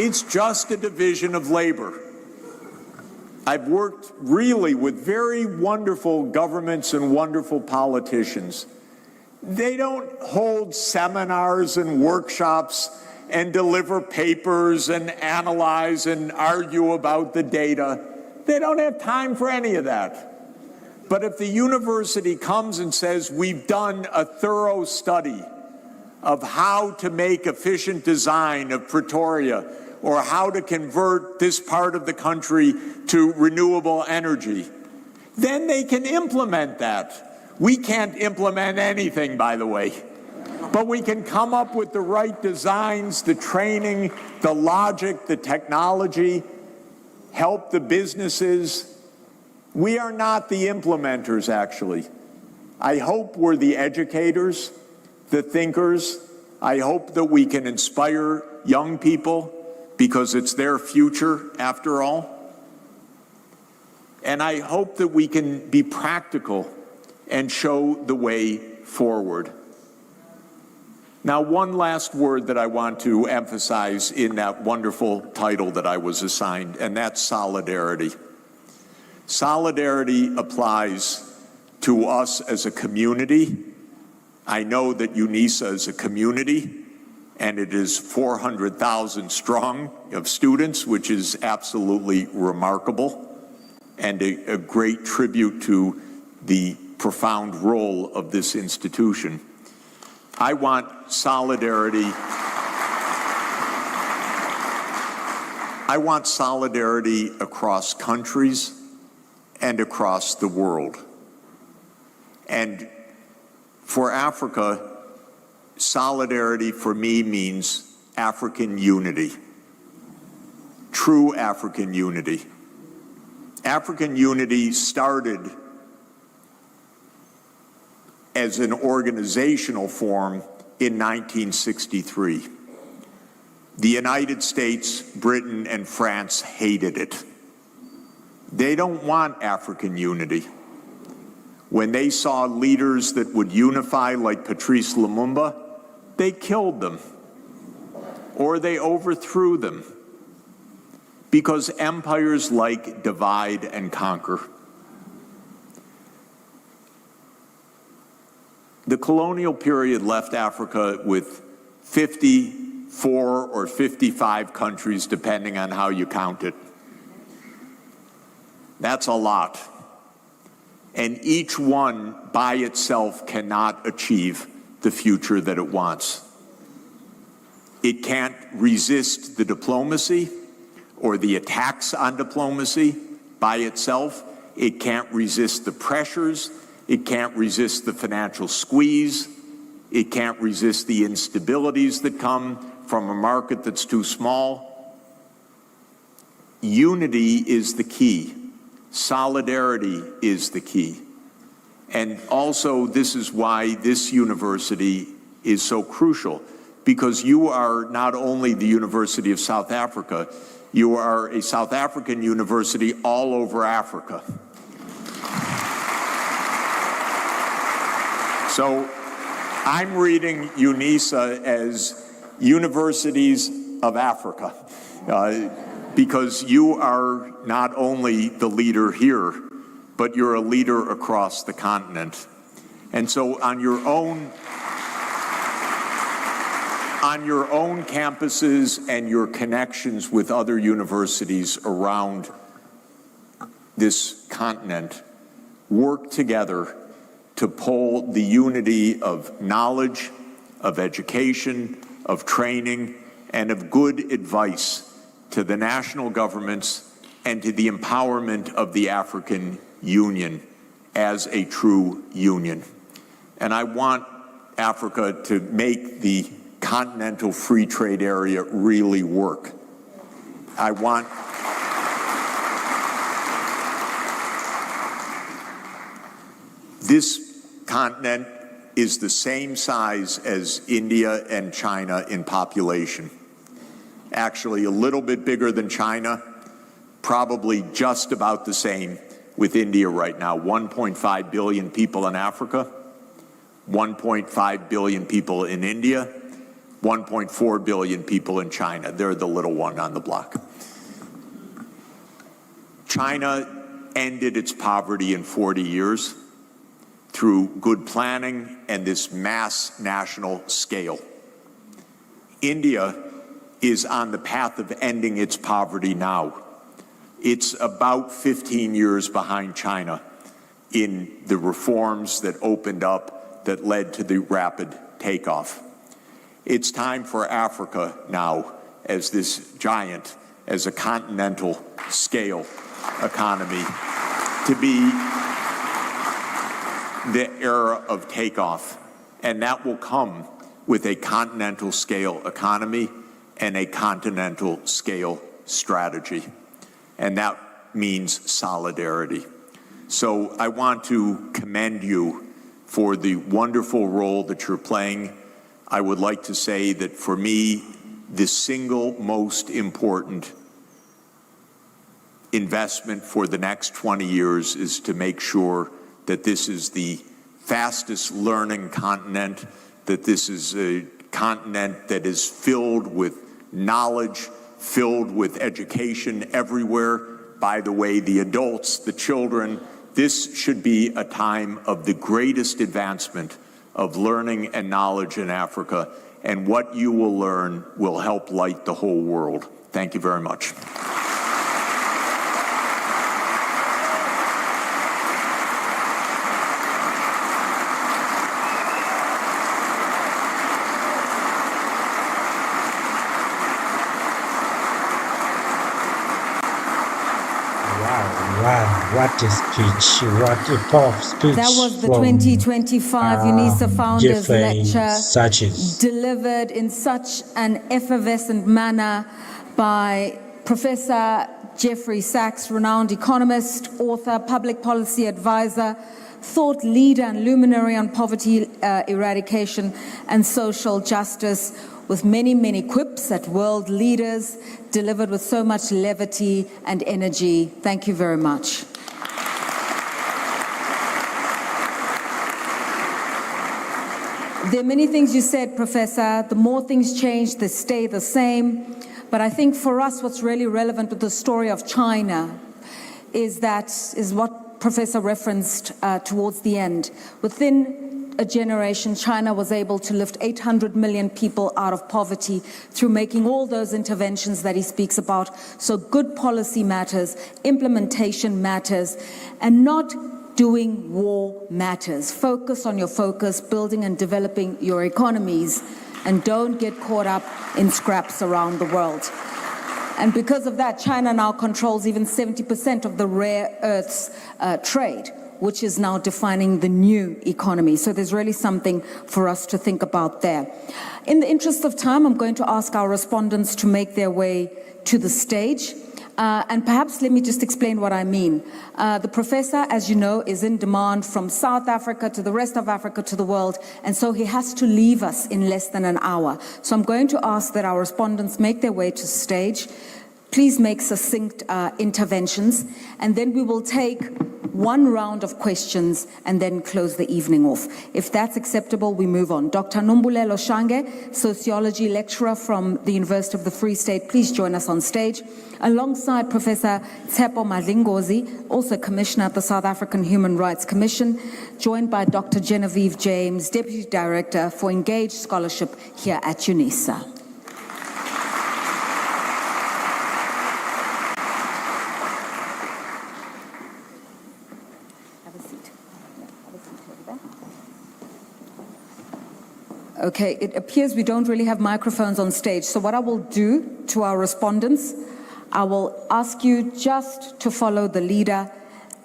It's just a division of labor. I've worked really with very wonderful governments and wonderful politicians. They don't hold seminars and workshops and deliver papers and analyze and argue about the data. They don't have time for any of that. But if the university comes and says, we've done a thorough study of how to make efficient design of Pretoria, or how to convert this part of the country to renewable energy, then they can implement that. We can't implement anything, by the way, but we can come up with the right designs, the training, the logic, the technology, help the businesses. We are not the implementers, actually. I hope we're the educators, the thinkers. I hope that we can inspire young people, because it's their future, after all. And I hope that we can be practical and show the way forward. Now, one last word that I want to emphasize in that wonderful title that I was assigned, and that's solidarity. Solidarity applies to us as a community. I know that UNISA is a community, and it is 400,000 strong of students, which is absolutely remarkable. and a great tribute to the profound role of this institution. I want solidarity. I want solidarity across countries and across the world. And for Africa, solidarity for me means African unity, true African unity. African unity started as an organizational form in 1963. The United States, Britain, and France hated it. They don't want African unity. When they saw leaders that would unify like Patrice Lumumba, they killed them or they overthrew them, because empires like divide and conquer. The colonial period left Africa with 54 or 55 countries, depending on how you count it. That's a lot. And each one by itself cannot achieve the future that it wants. It can't resist the diplomacy or the attacks on diplomacy by itself. It can't resist the pressures. It can't resist the financial squeeze. It can't resist the instabilities that come from a market that's too small. Unity is the key. Solidarity is the key. And also, this is why this university is so crucial, because you are not only the University of South Africa, you are a South African university all over Africa. So I'm reading UNISA as Universities of Africa, because you are not only the leader here, but you're a leader across the continent. And so on your own campuses and your connections with other universities around this continent, work together to pull the unity of knowledge, of education, of training, and of good advice to the national governments and to the empowerment of the African Union as a true union. And I want Africa to make the continental free trade area really work. I want this continent is the same size as India and China in population. Actually, a little bit bigger than China, probably just about the same with India right now. 1.5 billion people in Africa, 1.5 billion people in India, 1.4 billion people in China. They're the little one on the block. China ended its poverty in 40 years through good planning and this mass national scale. India is on the path of ending its poverty now. It's about 15 years behind China in the reforms that opened up that led to the rapid takeoff. It's time for Africa now, as this giant, as a continental scale economy, to be the era of takeoff. And that will come with a continental scale economy and a continental scale strategy. And that means solidarity. So I want to commend you for the wonderful role that you're playing. I would like to say that for me, the single most important investment for the next 20 years is to make sure that this is the fastest learning continent, that this is a continent that is filled with knowledge, filled with education everywhere. By the way, the adults, the children, this should be a time of the greatest advancement of learning and knowledge in Africa, and what you will learn will help light the whole world. Thank you very much. Wow, what a speech, what a powerful speech. That was the from, 2025 UNISA Founders Jeffrey Lecture, Sachs. delivered in such an effervescent manner by Professor Jeffrey Sachs, renowned economist, author, public policy advisor, thought leader and luminary on poverty eradication and social justice, with many, many quips at world leaders, delivered with so much levity and energy. Thank you very much. There are many things you said, Professor. The more things change, they stay the same. But I think for us, what's really relevant with the story of China is what Professor referenced towards the end. Within a generation, China was able to lift 800 million people out of poverty through making all those interventions that he speaks about. So good policy matters, implementation matters, and not doing war matters. Focus on your focus, building and developing your economies, and don't get caught up in scraps around the world. And because of that, China now controls even 70% of the rare earths trade, which is now defining the new economy. So there's really something for us to think about there. In the interest of time, I'm going to ask our respondents to make their way to the stage. And perhaps let me just explain what I mean. The professor, as you know, is in demand from South Africa to the rest of Africa to the world, and so he has to leave us in less than an hour. So I'm going to ask that our respondents make their way to stage. Please make succinct interventions, and then we will take one round of questions and then close the evening off. If that's acceptable, we move on. Dr. Nombulelo Shange, sociology lecturer from the University of the Free State, please join us on stage. Alongside Professor Tshepo Madlingozi, also Commissioner at the South African Human Rights Commission, joined by Dr. Genevieve James, Deputy Director for Engaged Scholarship here at UNISA. Okay, it appears we don't really have microphones on stage. So what I will do to our respondents, I will ask you just to follow the leader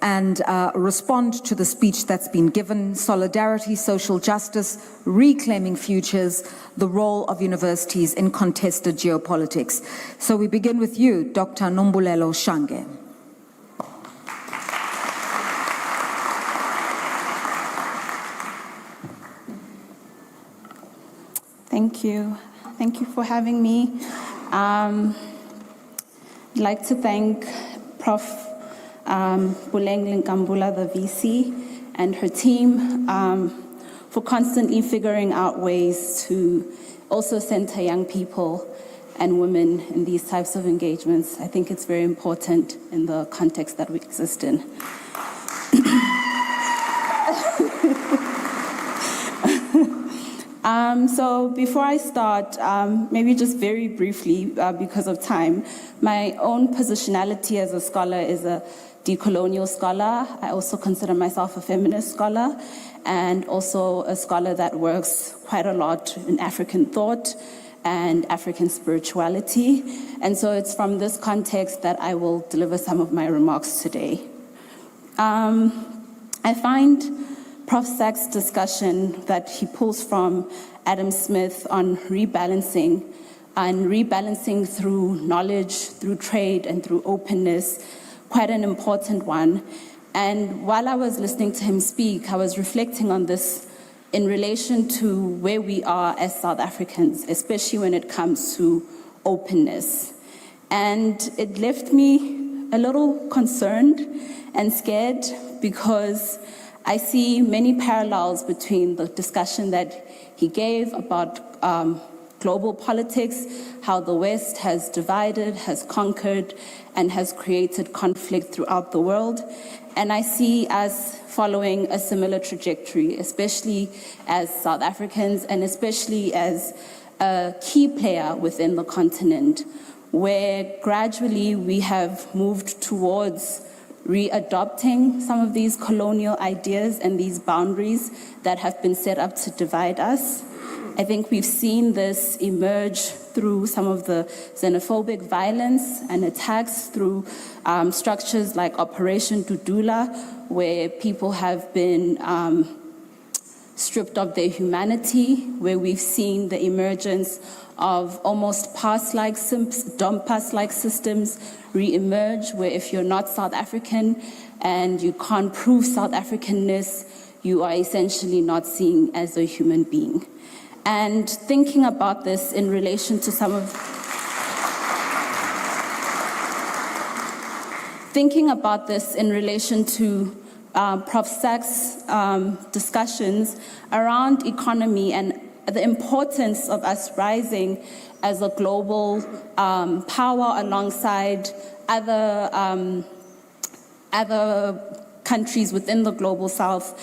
and respond to the speech that's been given: solidarity, social justice, reclaiming futures, the role of universities in contested geopolitics. So we begin with you, Dr. Nombulelo Shange. Thank you. Thank you for having me. I'd like to thank Prof. Buleng Nkambula, the VC, and her team for constantly figuring out ways to also center young people and women in these types of engagements. I think it's very important in the context that we exist in. So before I start, maybe just very briefly, because of time, my own positionality as a scholar is a decolonial scholar. I also consider myself a feminist scholar, and also a scholar that works quite a lot in African thought and African spirituality. And so it's from this context that I will deliver some of my remarks today. I find Prof. Sachs' discussion that he pulls from Adam Smith on rebalancing, and rebalancing through knowledge, through trade, and through openness, quite an important one. And while I was listening to him speak, I was reflecting on this in relation to where we are as South Africans, especially when it comes to openness. And it left me a little concerned and scared, because I see many parallels between the discussion that he gave about global politics, how the West has divided, has conquered, and has created conflict throughout the world. And I see us following a similar trajectory, especially as South Africans, and especially as a key player within the continent, where gradually we have moved towards readopting some of these colonial ideas and these boundaries that have been set up to divide us. I think we've seen this emerge through some of the xenophobic violence and attacks through structures like Operation Dudula, where people have been stripped of their humanity, where we've seen the emergence of almost pass-like systems re-emerge, where if you're not South African and you can't prove South Africanness, you are essentially not seen as a human being. And thinking about this in relation to Prof. Sachs' discussions around economy and the importance of us rising as a global power alongside other countries within the global south,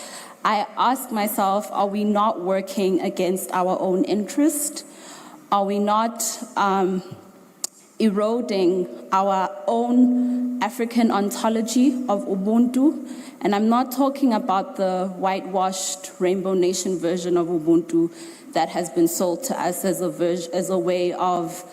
I ask myself, are we not working against our own interest? Are we not eroding our own African ontology of Ubuntu? And I'm not talking about the whitewashed Rainbow Nation version of Ubuntu that has been sold to us as a way of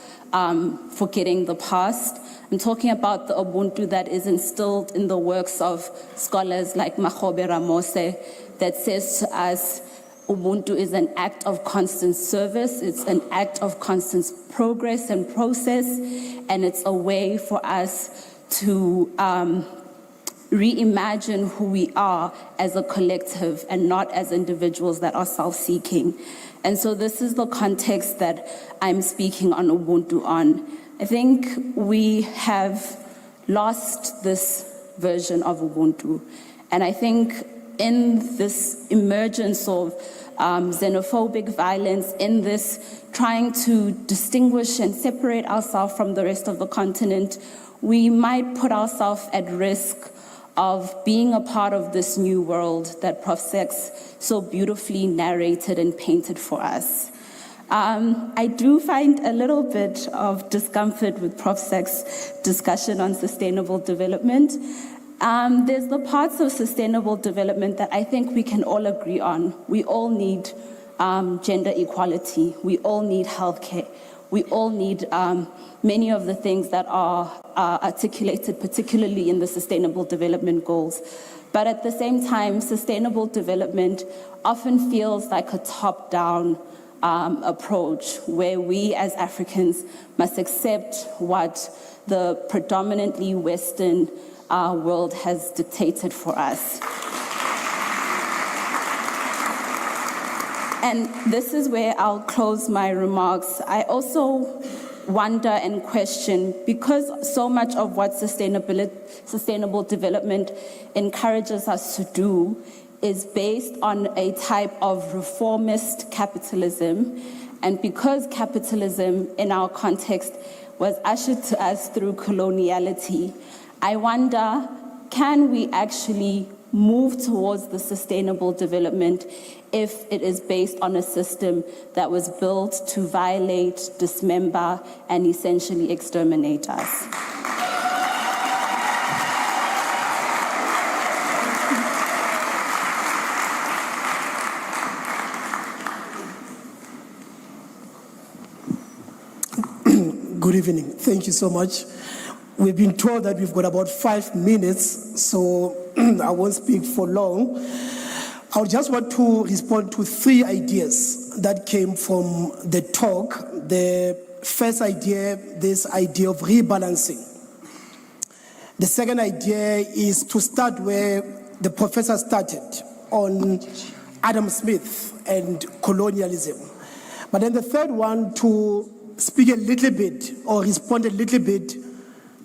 forgetting the past. I'm talking about the Ubuntu that is instilled in the works of scholars like Makgobe Ramose, that says to us, Ubuntu is an act of constant service, it's an act of constant progress and process, and it's a way for us to reimagine who we are as a collective and not as individuals that are self-seeking. And so this is the context that I'm speaking on Ubuntu on. I think we have lost this version of Ubuntu. And I think in this emergence of xenophobic violence, in this trying to distinguish and separate ourselves from the rest of the continent, we might put ourselves at risk of being a part of this new world that Prof. Sachs so beautifully narrated and painted for us. I do find a little bit of discomfort with Prof. Sachs' discussion on sustainable development. There's the parts of sustainable development that I think we can all agree on. We all need gender equality. We all need healthcare. We all need many of the things that are articulated, particularly in the Sustainable Development Goals. But at the same time, sustainable development often feels like a top-down approach where we as Africans must accept what the predominantly Western world has dictated for us. And this is where I'll close my remarks. I also wonder and question, because so much of what sustainable development encourages us to do is based on a type of reformist capitalism, and because capitalism in our context was ushered to us through coloniality, I wonder, can we actually move towards the sustainable development if it is based on a system that was built to violate, dismember, and essentially exterminate us? Good evening. Thank you so much. We've been told that we've got about 5 minutes, so I won't speak for long. I just want to respond to 3 ideas that came from the talk. The first idea, this idea of rebalancing. The second idea is to start where the professor started on Adam Smith and colonialism. But then the third one, to speak a little bit or respond a little bit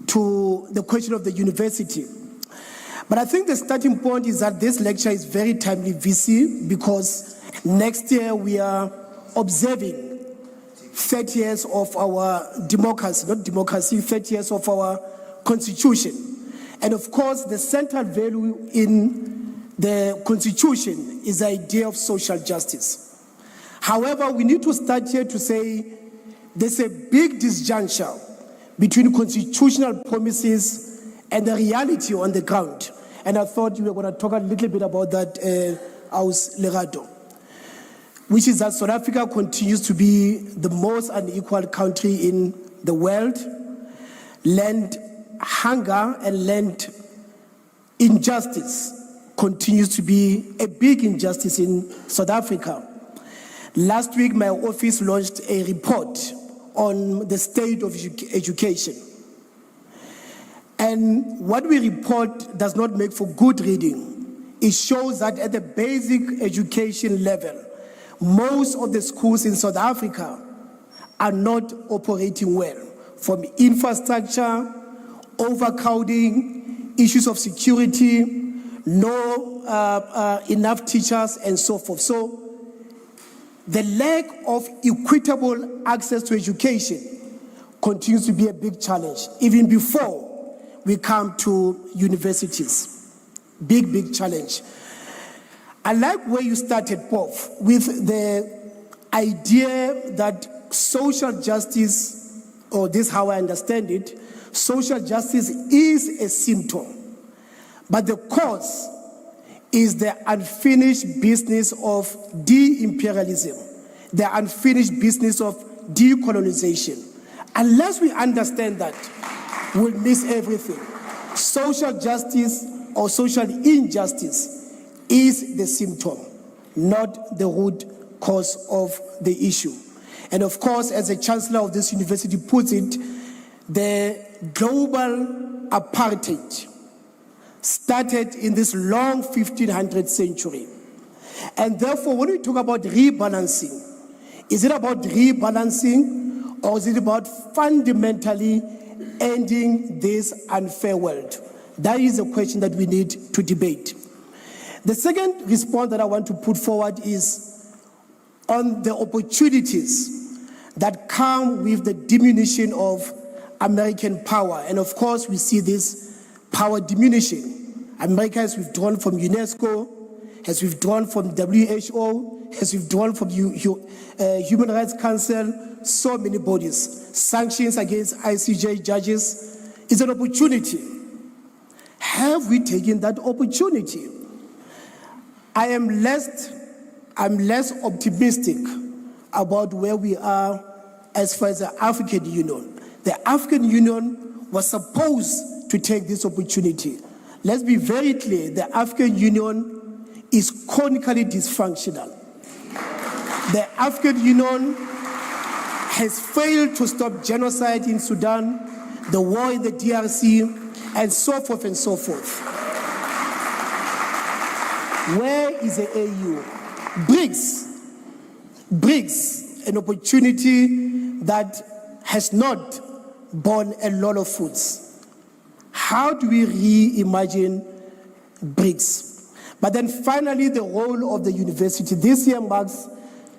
to the question of the university. But I think the starting point is that this lecture is very timely, VC, because next year we are observing 30 years of our democracy, not democracy, 30 years of our constitution. And of course, the central value in the constitution is the idea of social justice. However, we need to start here to say there's a big disjuncture between constitutional promises and the reality on the ground. And I thought you were going to talk a little bit about that, Aus Lerato. which is that South Africa continues to be the most unequal country in the world. Land hunger and land injustice continues to be a big injustice in South Africa. Last week, my office launched a report on the state of education. And what we report does not make for good reading. It shows that at the basic education level, most of the schools in South Africa are not operating well, from infrastructure, overcrowding, issues of security, no enough teachers, and so forth. So the lack of equitable access to education continues to be a big challenge, even before we come to universities. Big challenge. I like where you started, Prof, with the idea that social justice, or this is how I understand it, social justice is a symptom, but the cause is the unfinished business of de-imperialism, the unfinished business of decolonization. Unless we understand that, we'll miss everything. Social justice or social injustice is the symptom, not the root cause of the issue. And of course, as the chancellor of this university puts it, the global apartheid started in this long 1500th century. And therefore, when we talk about rebalancing, is it about rebalancing or is it about fundamentally ending this unfair world? That is a question that we need to debate. The second response that I want to put forward is on the opportunities that come with the diminution of American power. And of course, we see this power diminishing. America has withdrawn from UNESCO, has withdrawn from WHO, has withdrawn from Human Rights Council, so many bodies. Sanctions against ICJ judges is an opportunity. Have we taken that opportunity? I'm less optimistic about where we are as far as the African Union. The African Union was supposed to take this opportunity. Let's be very clear, the African Union is chronically dysfunctional. The African Union has failed to stop genocide in Sudan, the war in the DRC, and so forth and so forth. Where is the AU? BRICS, an opportunity that has not borne a lot of fruits. How do we reimagine BRICS? But then finally, the role of the university. This year marks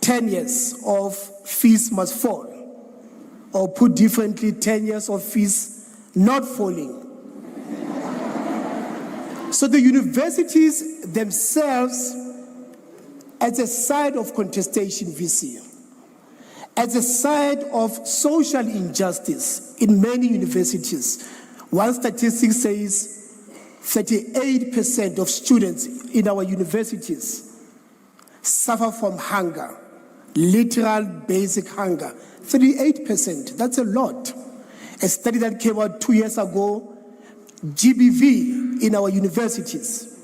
10 years of fees must fall, or put differently, 10 years of fees not falling. So the universities themselves, as a side of contestation VC, as a side of social injustice in many universities, one statistic says 38% of students in our universities suffer from hunger, literal basic hunger. 38%, that's a lot. A study that came out 2 years ago, GBV in our universities.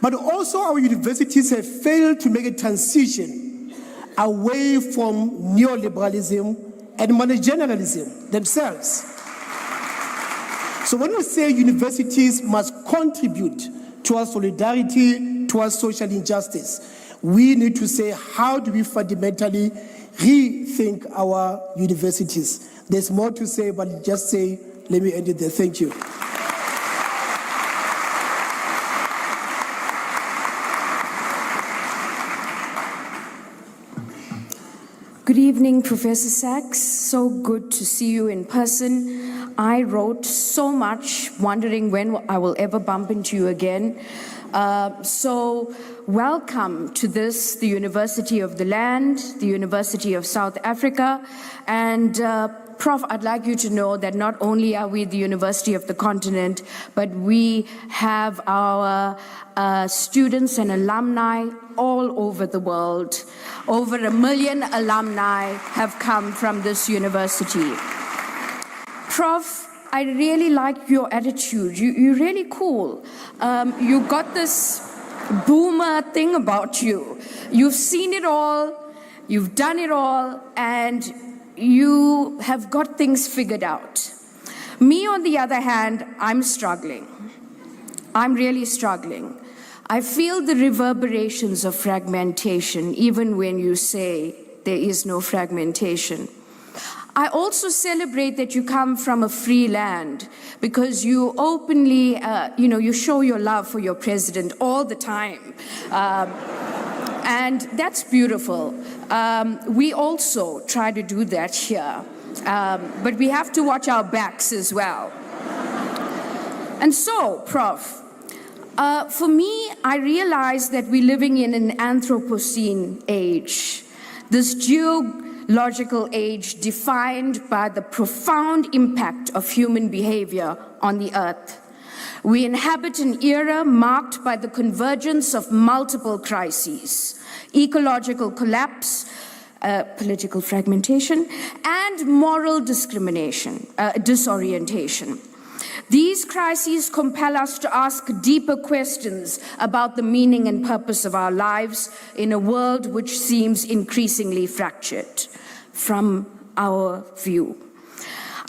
But also our universities have failed to make a transition away from neoliberalism and managerialism themselves. So when we say universities must contribute towards solidarity, towards social injustice, we need to say, how do we fundamentally rethink our universities? There's more to say, but just say, let me end it there. Thank you. Good evening, Professor Sachs. So good to see you in person. I wrote so much, wondering when I will ever bump into you again. So welcome to the University of the Land, the University of South Africa. And Prof, I'd like you to know that not only are we the University of the Continent, but we have our students and alumni all over the world. Over 1 million alumni have come from this university. Prof, I really like your attitude. You're really cool. You got this boomer thing about you. You've seen it all, you've done it all, and you have got things figured out. Me, on the other hand, I'm struggling. I'm really struggling. I feel the reverberations of fragmentation, even when you say there is no fragmentation. I also celebrate that you come from a free land, because you openly, you show your love for your president all the time. And that's beautiful. We also try to do that here. But we have to watch our backs as well. And so, Prof, for me, I realize that we're living in an Anthropocene age. This geological age defined by the profound impact of human behavior on the earth. We inhabit an era marked by the convergence of multiple crises: ecological collapse, political fragmentation, and moral disorientation. These crises compel us to ask deeper questions about the meaning and purpose of our lives in a world which seems increasingly fractured from our view.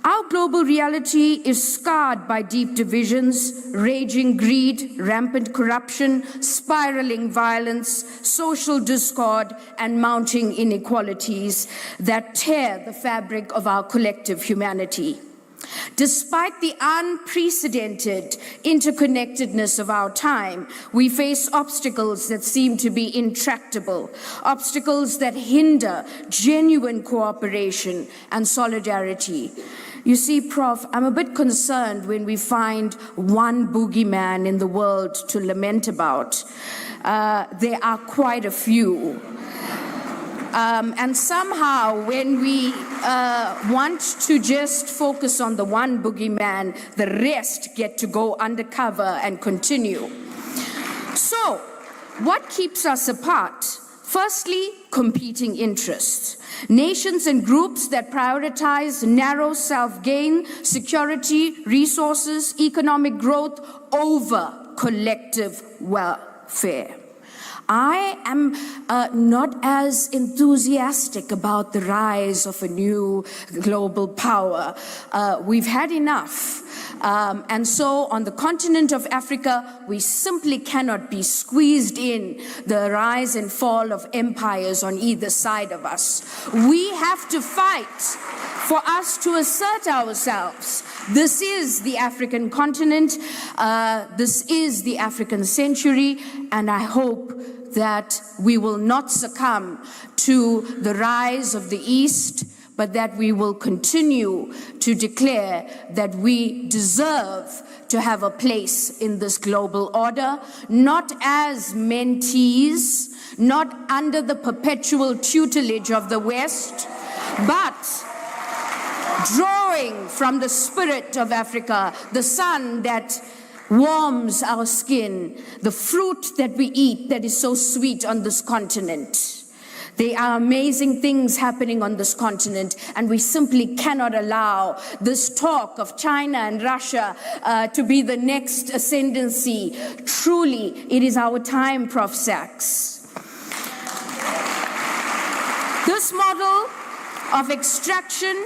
Our global reality is scarred by deep divisions, raging greed, rampant corruption, spiraling violence, social discord, and mounting inequalities that tear the fabric of our collective humanity. Despite the unprecedented interconnectedness of our time, we face obstacles that seem to be intractable, obstacles that hinder genuine cooperation and solidarity. You see, Prof, I'm a bit concerned when we find one boogeyman in the world to lament about. There are quite a few. And somehow, when we want to just focus on the one boogeyman, the rest get to go undercover and continue. So, what keeps us apart? Firstly, competing interests. Nations and groups that prioritize narrow self-gain, security, resources, economic growth over collective welfare. I am not as enthusiastic about the rise of a new global power. We've had enough. And so on the continent of Africa, we simply cannot be squeezed in the rise and fall of empires on either side of us. We have to fight for us to assert ourselves. This is the African continent. This is the African century. And I hope that we will not succumb to the rise of the East, but that we will continue to declare that we deserve to have a place in this global order, not as mentees, not under the perpetual tutelage of the West, but drawing from the spirit of Africa, the sun that warms our skin, the fruit that we eat that is so sweet on this continent. There are amazing things happening on this continent, and we simply cannot allow this talk of China and Russia to be the next ascendancy. Truly, it is our time, Prof. Sachs. This model of extraction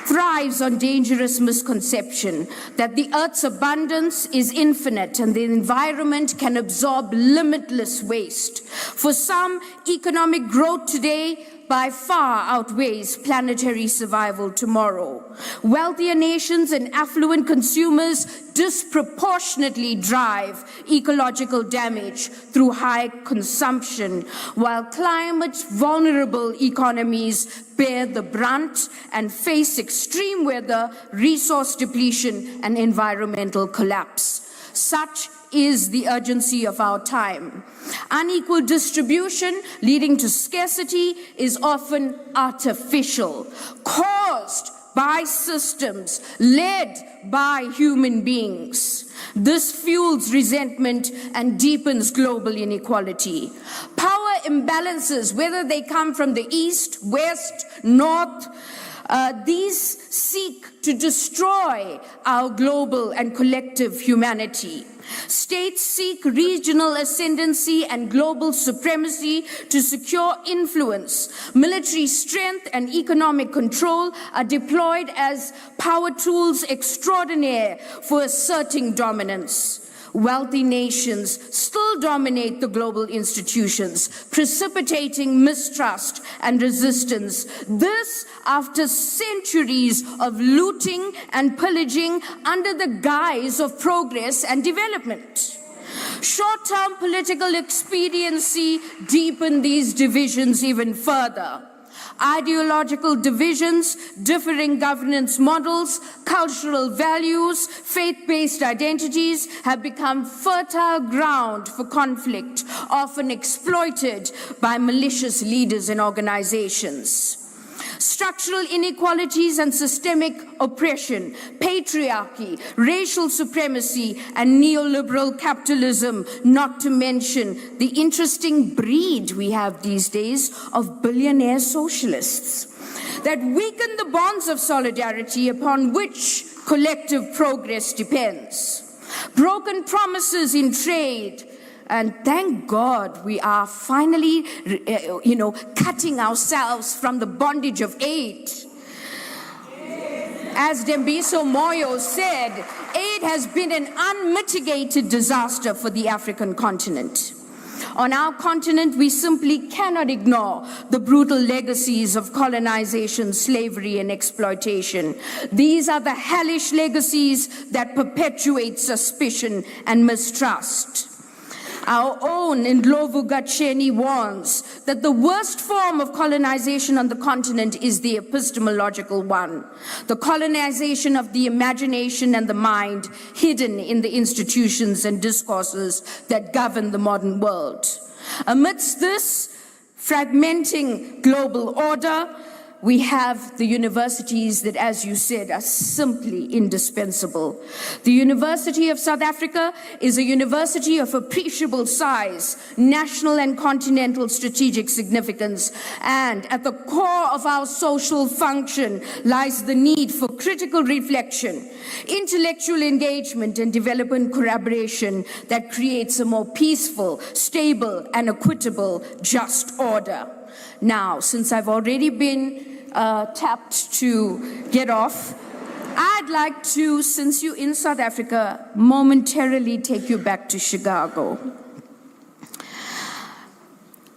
thrives on dangerous misconception that the earth's abundance is infinite and the environment can absorb limitless waste. For some, economic growth today by far outweighs planetary survival tomorrow. Wealthier nations and affluent consumers disproportionately drive ecological damage through high consumption, while climate-vulnerable economies bear the brunt and face extreme weather, resource depletion, and environmental collapse. Such is the urgency of our time. Unequal distribution leading to scarcity is often artificial, caused by systems, led by human beings. This fuels resentment and deepens global inequality. Power imbalances, whether they come from the east, west, north, these seek to destroy our global and collective humanity. States seek regional ascendancy and global supremacy to secure influence. Military strength and economic control are deployed as power tools extraordinaire for asserting dominance. Wealthy nations still dominate the global institutions, precipitating mistrust and resistance. This after centuries of looting and pillaging under the guise of progress and development. Short-term political expediency deepen these divisions even further. Ideological divisions, differing governance models, cultural values, faith-based identities have become fertile ground for conflict, often exploited by malicious leaders and organizations. Structural inequalities and systemic oppression, patriarchy, racial supremacy, and neoliberal capitalism, not to mention the interesting breed we have these days of billionaire socialists, that weaken the bonds of solidarity upon which collective progress depends. Broken promises in trade, and thank God we are finally, cutting ourselves from the bondage of aid. As Dembiso Moyo said, aid has been an unmitigated disaster for the African continent. On our continent, we simply cannot ignore the brutal legacies of colonization, slavery, and exploitation. These are the hellish legacies that perpetuate suspicion and mistrust. Our own Ndlovu Gacheni warns that the worst form of colonization on the continent is the epistemological one, the colonization of the imagination and the mind hidden in the institutions and discourses that govern the modern world. Amidst this fragmenting global order, we have the universities that, as you said, are simply indispensable. The University of South Africa is a university of appreciable size, national and continental strategic significance, and at the core of our social function lies the need for critical reflection, intellectual engagement, and development collaboration that creates a more peaceful, stable, and equitable, just order. Now, since I've already been tapped to get off, I'd like to, since you're in South Africa, momentarily take you back to Chicago.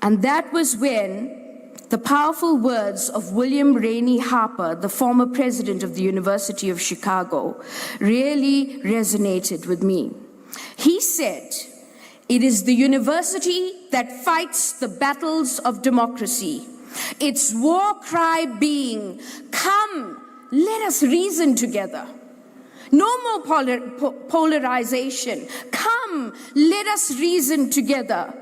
And that was when the powerful words of William Rainey Harper, the former president of the University of Chicago, really resonated with me. He said, "It is the university that fights the battles of democracy. Its war cry being, come, let us reason together. No more polarization. Come, let us reason together."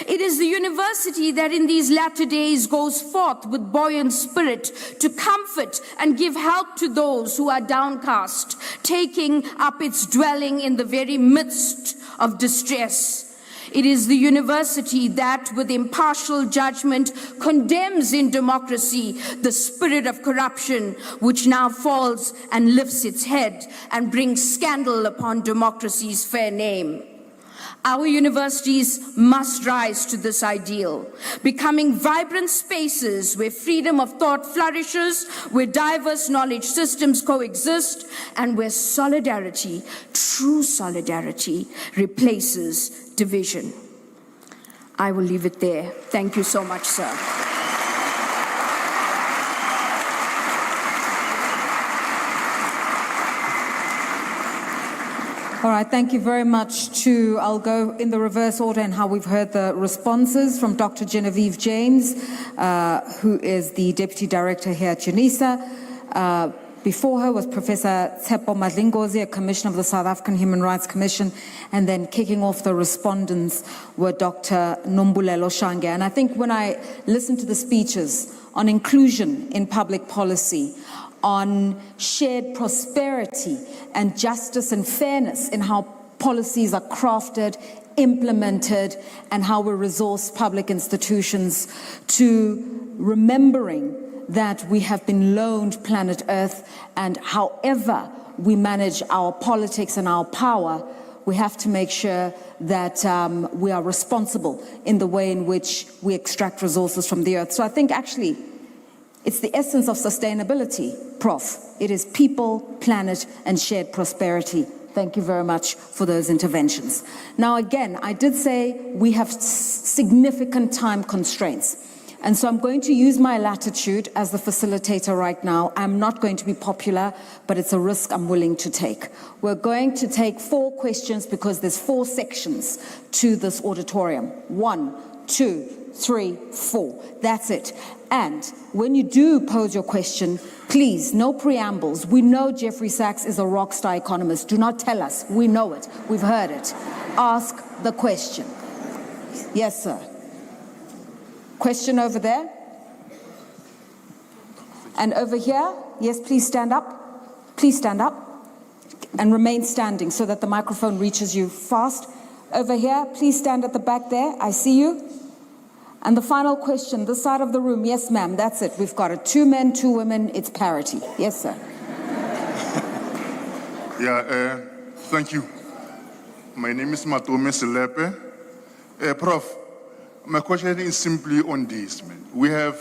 It is the university that in these latter days goes forth with buoyant spirit to comfort and give help to those who are downcast, taking up its dwelling in the very midst of distress. It is the university that, with impartial judgment, condemns in democracy the spirit of corruption, which now falls and lifts its head and brings scandal upon democracy's fair name. Our universities must rise to this ideal, becoming vibrant spaces where freedom of thought flourishes, where diverse knowledge systems coexist, and where solidarity, true solidarity, replaces division. I will leave it there. Thank you so much, sir. All right, thank you very much I'll go in the reverse order in how we've heard the responses from Dr. Genevieve James, who is the Deputy Director here at UNISA. Before her was Professor Tsepo Madlingozi, a Commissioner of the South African Human Rights Commission, and then kicking off the respondents were Dr. Nombulelo Shange. And I think when I listened to the speeches on inclusion in public policy, on shared prosperity and justice and fairness in how policies are crafted, implemented, and how we resource public institutions, to remembering that we have been loaned planet Earth, and however we manage our politics and our power, we have to make sure that we are responsible in the way in which we extract resources from the Earth. So I think actually it's the essence of sustainability, Prof. It is people, planet, and shared prosperity. Thank you very much for those interventions. Now again, I did say we have significant time constraints. And so I'm going to use my latitude as the facilitator right now. I'm not going to be popular, but it's a risk I'm willing to take. We're going to take 4 questions because there's 4 sections to this auditorium. 1, 2, 3, 4. That's it. And when you do pose your question, please, no preambles. We know Jeffrey Sachs is a rock star economist. Do not tell us. We know it. We've heard it. Ask the question. Yes, sir. Question over there. And over here. Yes, please stand up. Please stand up. And remain standing so that the microphone reaches you fast. Over here, please stand at the back there. I see you. And the final question, this side of the room. Yes, ma'am, that's it. We've got it. 2 men, 2 women. It's parity. Yes, sir. Thank you. My name is Matome Selepe. Prof, my question is simply on this. Man. We have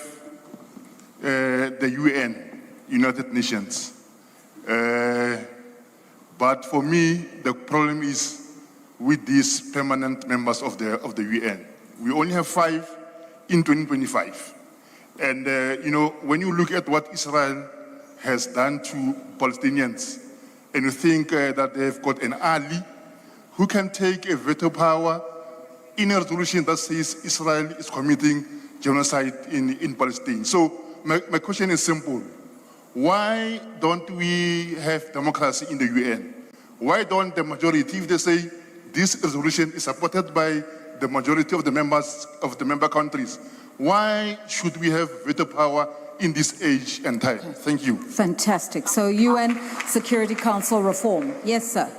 the UN, United Nations. But for me, the problem is with these permanent members of the UN. We only have 5 in 2025. And, when you look at what Israel has done to Palestinians, and you think that they've got an ally who can take a veto power in a resolution that says Israel is committing genocide in Palestine. So my question is simple. Why don't we have democracy in the UN? Why don't the majority, if they say this resolution is supported by the majority of the members of the member countries, why should we have veto power in this age and time? Thank you. Fantastic. So UN Security Council reform. Yes, sir.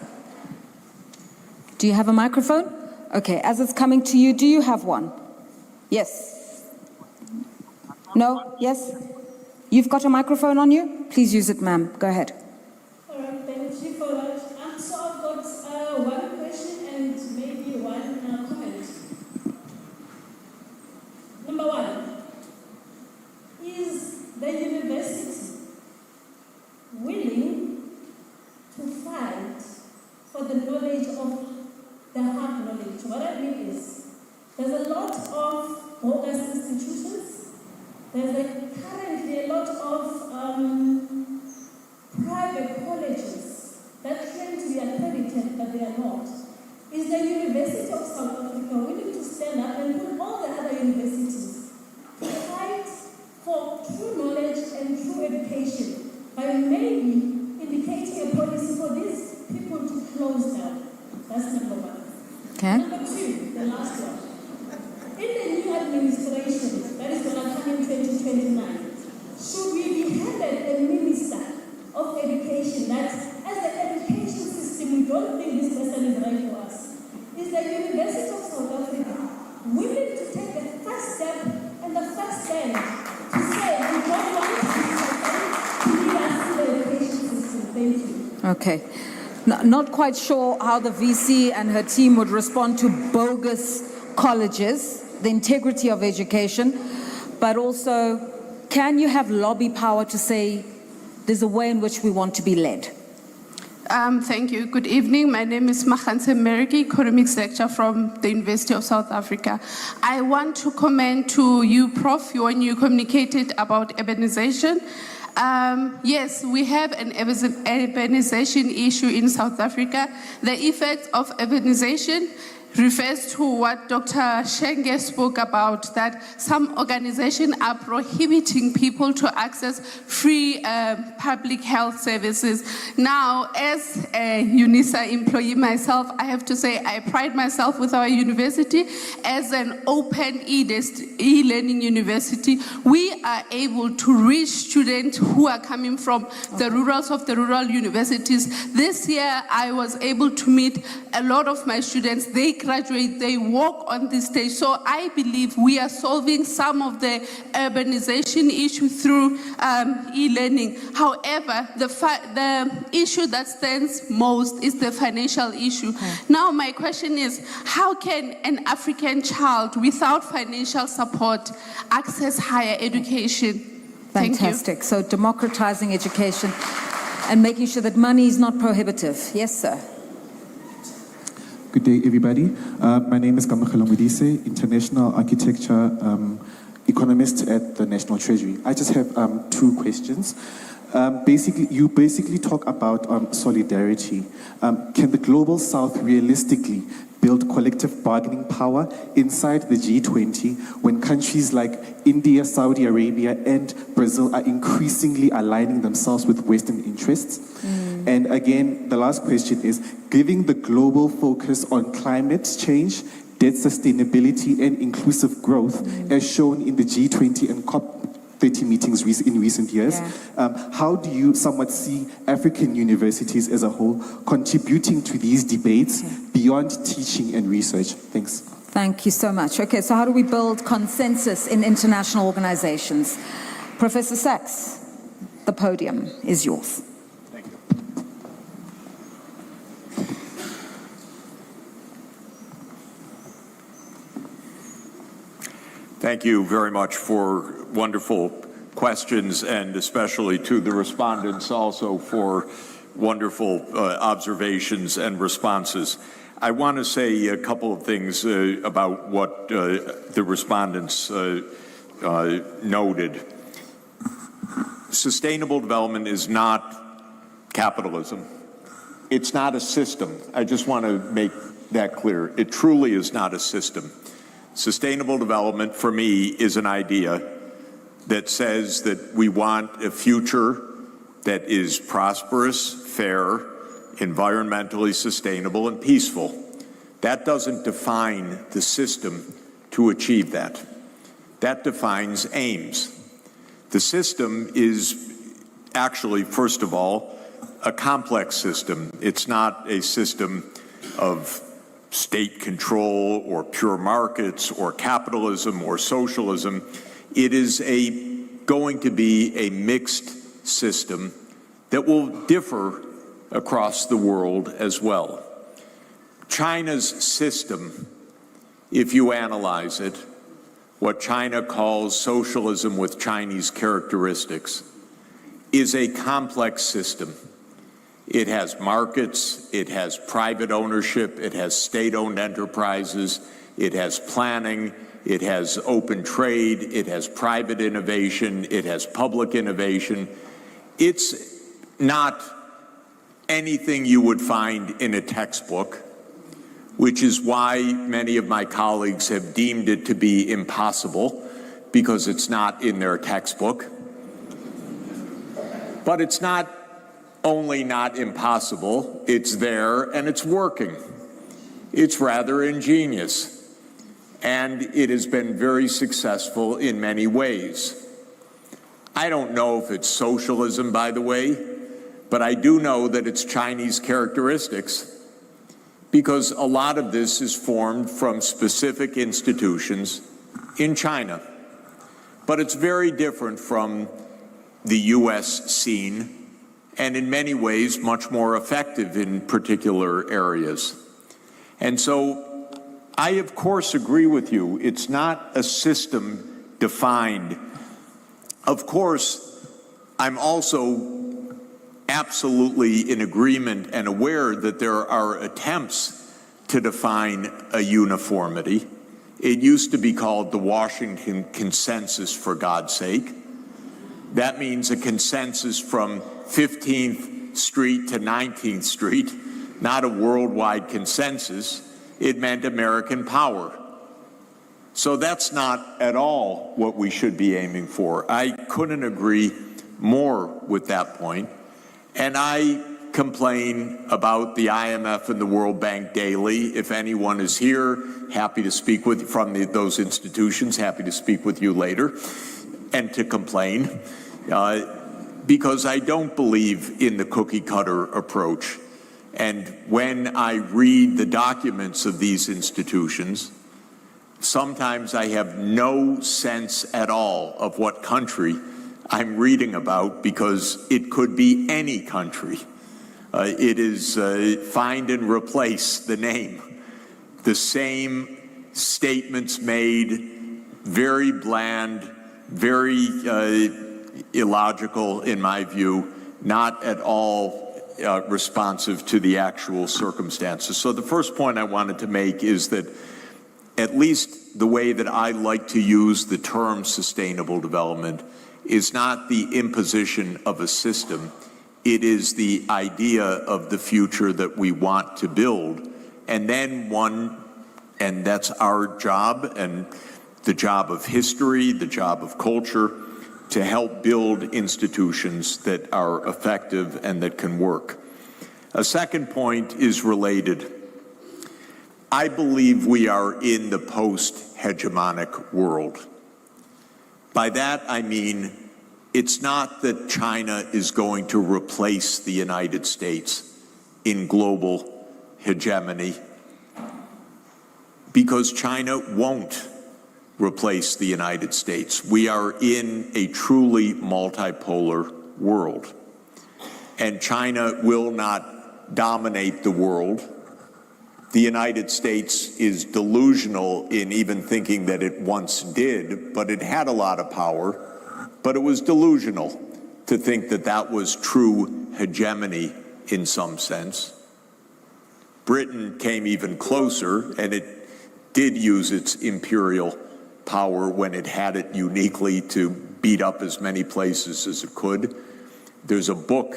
Do you have a microphone? Okay, as it's coming to you, do you have one? Yes. No? Yes? You've got a microphone on you? Please use it, ma'am. Go ahead. All right, thank you for that. So I've got one question and maybe one comment. Number 1, is the university willing to fight for the knowledge of the hard knowledge? What I mean is, there's a lot of bogus institutions. There's currently a lot of private colleges that claim to be accredited, but they are not. Is the University of South Africa willing to stand up and put all the other universities to fight for true knowledge and true education by maybe indicating a policy for these people to close down? That's number 1. Okay. Number 2, the last one. In the new administration, that is going to come in 2029, should we be handed a minister of education that, as the education system, we don't think this person is right for us? Is the University of South Africa willing to take the first step and the first stand to say we don't want to lead us in the education system? Thank you. Okay. Not quite sure how the VC and her team would respond to bogus colleges, the integrity of education, but also, can you have lobby power to say there's a way in which we want to be led? Thank you. Good evening. My name is Makhanse Meriki, economics lecturer from the University of South Africa. I want to comment to you, Prof, when you communicated about urbanization. Yes, we have an urbanization issue in South Africa. The effects of urbanization refers to what Dr. Shenge spoke about, that some organizations are prohibiting people to access free public health services. Now, as a UNISA employee myself, I have to say I pride myself with our university as an open e-learning university. We are able to reach students who are coming from the rurals of the rural universities. This year, I was able to meet a lot of my students. They graduate, they walk on this stage. So I believe we are solving some of the urbanization issue through e-learning. However, the issue that stands most is the financial issue. Now, my question is, how can an African child without financial support access higher education? Thank you. Fantastic. So democratizing education and making sure that money is not prohibitive. Yes, sir. Good day, everybody. My name is Kamagelo Modise, international architecture economist at the National Treasury. I just have two questions. You basically talk about solidarity. Can the Global South realistically build collective bargaining power inside the G20 when countries like India, Saudi Arabia, and Brazil are increasingly aligning themselves with Western interests? And again, the last question is, given the global focus on climate change, debt sustainability, and inclusive growth, as shown in the G20 and COP30 meetings in recent years, how do you somewhat see African universities as a whole contributing to these debates beyond teaching and research? Thanks. Thank you so much. Okay, so how do we build consensus in international organizations? Professor Sachs, the podium is yours. Thank you. Thank you very much for wonderful questions, and especially to the respondents also for wonderful observations and responses. I want to say a couple of things about what the respondents noted. Sustainable development is not capitalism. It's not a system. I just want to make that clear. It truly is not a system. Sustainable development, for me, is an idea that says that we want a future that is prosperous, fair, environmentally sustainable, and peaceful. That doesn't define the system to achieve that. That defines aims. The system is actually, first of all, a complex system. It's not a system of state control or pure markets or capitalism or socialism. It is going to be a mixed system that will differ across the world as well. China's system, if you analyze it, what China calls socialism with Chinese characteristics, is a complex system. It has markets, it has private ownership, it has state-owned enterprises, it has planning, it has open trade, it has private innovation, it has public innovation. It's not anything you would find in a textbook, which is why many of my colleagues have deemed it to be impossible, because it's not in their textbook. But it's not only not impossible, it's there and it's working. It's rather ingenious, and it has been very successful in many ways. I don't know if it's socialism, by the way, but I do know that it's Chinese characteristics, because a lot of this is formed from specific institutions in China. But it's very different from the US scene, and in many ways much more effective in particular areas. And so I, of course, agree with you. It's not a system defined. Of course, I'm also absolutely in agreement and aware that there are attempts to define a uniformity. It used to be called the Washington Consensus, for God's sake. That means a consensus from 15th Street to 19th Street, not a worldwide consensus. it meant American power. So that's not at all what we should be aiming for. I couldn't agree more with that point. And I complain about the IMF and the World Bank daily. If anyone is here, happy to speak with from those institutions, happy to speak with you later and to complain, because I don't believe in the cookie cutter approach. And when I read the documents of these institutions, sometimes I have no sense at all of what country I'm reading about, because it could be any country. It is find and replace the name. The same statements made, very bland, very illogical in my view, not at all responsive to the actual circumstances. So the first point I wanted to make is that at least the way that I like to use the term sustainable development is not the imposition of a system. It is the idea of the future that we want to build. And then and that's our job and the job of history, the job of culture, to help build institutions that are effective and that can work. A second point is related. I believe we are in the post-hegemonic world. By that, I mean, it's not that China is going to replace the United States in global hegemony, because China won't replace the United States. We are in a truly multipolar world, and China will not dominate the world. The United States is delusional in even thinking that it once did, but it had a lot of power, but it was delusional to think that that was true hegemony in some sense. Britain came even closer, and it did use its imperial power when it had it uniquely to beat up as many places as it could. There's a book,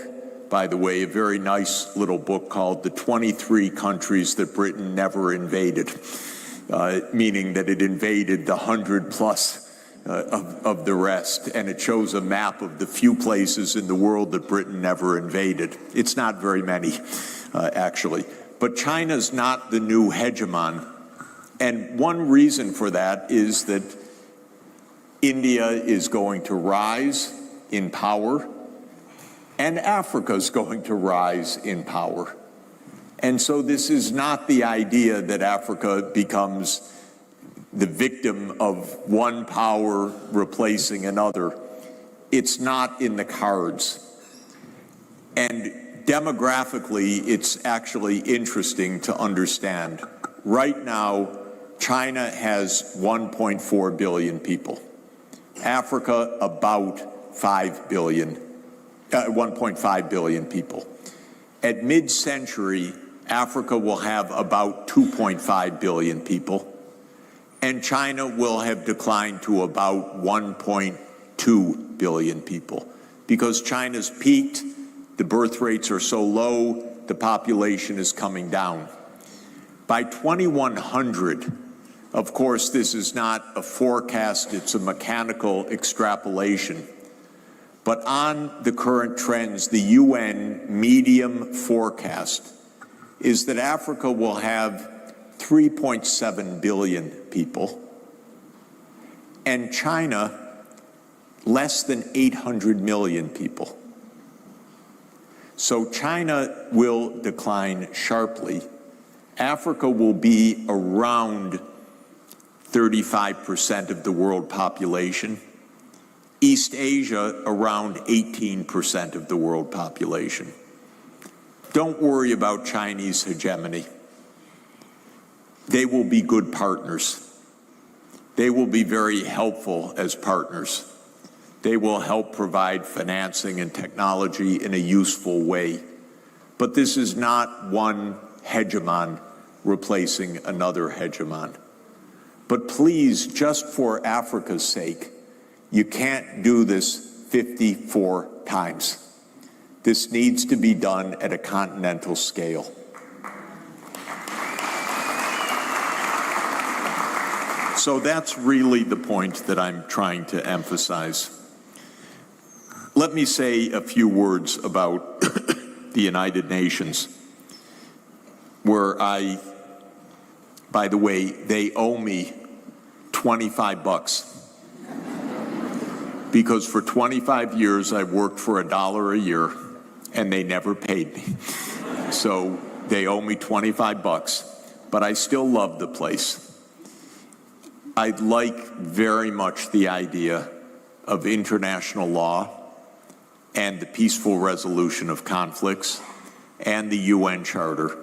by the way, a very nice little book called The 23 Countries That Britain Never Invaded, meaning that it invaded the 100 plus of the rest, and it shows a map of the few places in the world that Britain never invaded. It's not very many, actually. But China's not the new hegemon, and one reason for that is that India is going to rise in power, and Africa is going to rise in power. And so this is not the idea that Africa becomes the victim of one power replacing another. It's not in the cards. And demographically, it's actually interesting to understand. Right now, China has 1.4 billion people. Africa, about 5 billion. 1.5 billion people. At mid-century, Africa will have about 2.5 billion people, and China will have declined to about 1.2 billion people. Because China's peaked, the birth rates are so low, the population is coming down. By 2100, of course, this is not a forecast, it's a mechanical extrapolation. But on the current trends, the UN medium forecast is that Africa will have 3.7 billion people, and China less than 800 million people. So China will decline sharply. Africa will be around 35% of the world population. East Asia, around 18% of the world population. Don't worry about Chinese hegemony. They will be good partners. They will be very helpful as partners. They will help provide financing and technology in a useful way. But this is not one hegemon replacing another hegemon. But please, just for Africa's sake, you can't do this 54 times. This needs to be done at a continental scale. So that's really the point that I'm trying to emphasize. Let me say a few words about the United Nations, where by the way, they owe me $25. Because for 25 years I worked for $1 a year and they never paid me. So they owe me $25, but I still love the place. I like very much the idea of international law and the peaceful resolution of conflicts and the UN Charter.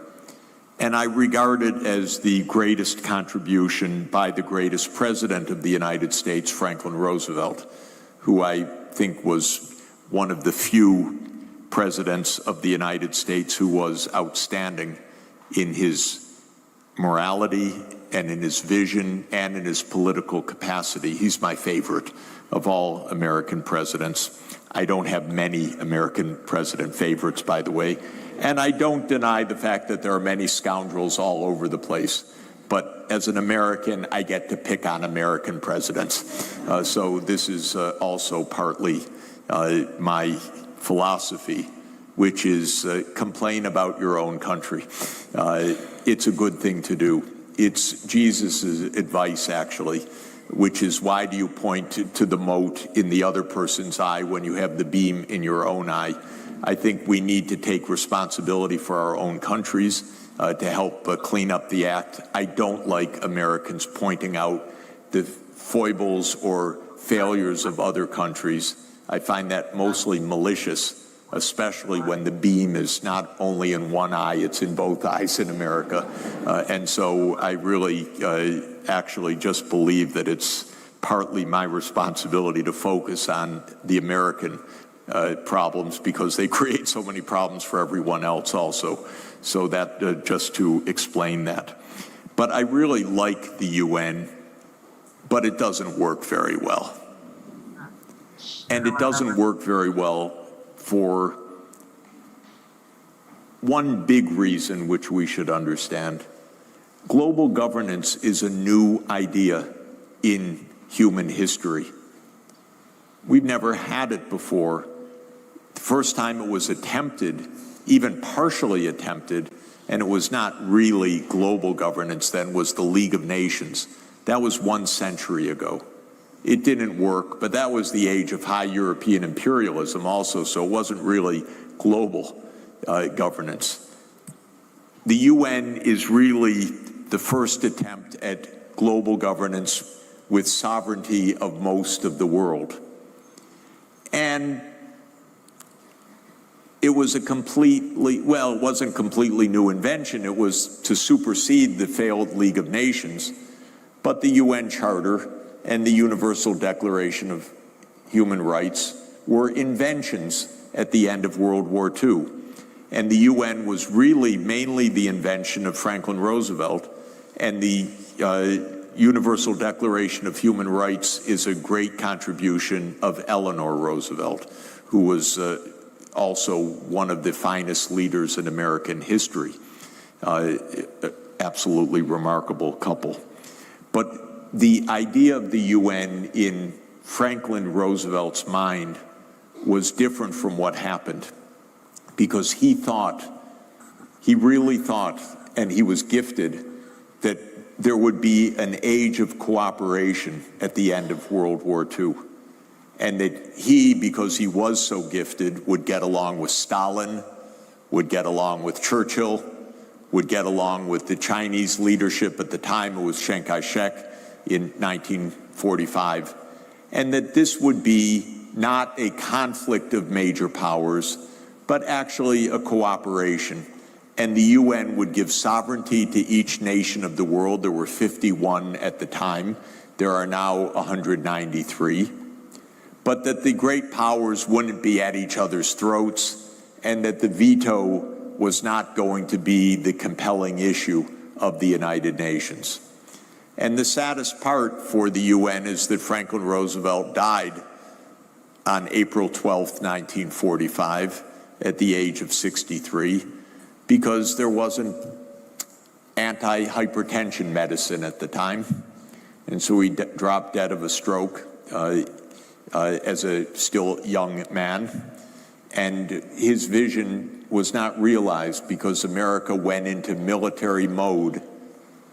And I regard it as the greatest contribution by the greatest president of the United States, Franklin Roosevelt, who I think was one of the few presidents of the United States who was outstanding in his morality and in his vision and in his political capacity. He's my favorite of all American presidents. I don't have many American president favorites, by the way, and I don't deny the fact that there are many scoundrels all over the place. But as an American, I get to pick on American presidents. So this is also partly my philosophy, which is complain about your own country. It's a good thing to do. It's Jesus' advice, actually, which is, why do you point to the mote in the other person's eye when you have the beam in your own eye? I think we need to take responsibility for our own countries to help clean up the act. I don't like Americans pointing out the foibles or failures of other countries. I find that mostly malicious, especially when the beam is not only in one eye, it's in both eyes in America. And so I really actually just believe that it's partly my responsibility to focus on the American problems, because they create so many problems for everyone else also. So that just to explain that. But I really like the UN, but it doesn't work very well. And it doesn't work very well for one big reason, which we should understand. Global governance is a new idea in human history. We've never had it before. The first time it was attempted, even partially attempted, and it was not really global governance then, was the League of Nations. That was 1 century ago. It didn't work, but that was the age of high European imperialism also, so it wasn't really global governance. The UN is really the first attempt at global governance with sovereignty of most of the world. And it was a completely, well, it wasn't completely new invention. It was to supersede the failed League of Nations. But the UN Charter and the Universal Declaration of Human Rights were inventions at the end of World War II. And the UN was really mainly the invention of Franklin Roosevelt. And the Universal Declaration of Human Rights is a great contribution of Eleanor Roosevelt, who was also one of the finest leaders in American history. Absolutely remarkable couple. But the idea of the UN in Franklin Roosevelt's mind was different from what happened, because he really thought, and he was gifted, that there would be an age of cooperation at the end of World War II. And that he, because he was so gifted, would get along with Stalin, would get along with Churchill, would get along with the Chinese leadership at the time. It was Chiang Kai-shek in 1945. And that this would be not a conflict of major powers, but actually a cooperation. And the UN would give sovereignty to each nation of the world. There were 51 at the time. There are now 193. But that the great powers wouldn't be at each other's throats, and that the veto was not going to be the compelling issue of the United Nations. And the saddest part for the UN is that Franklin Roosevelt died on April 12th, 1945, at the age of 63, because there wasn't anti-hypertension medicine at the time. and so he dropped dead of a stroke as a still young man. And his vision was not realized because America went into military mode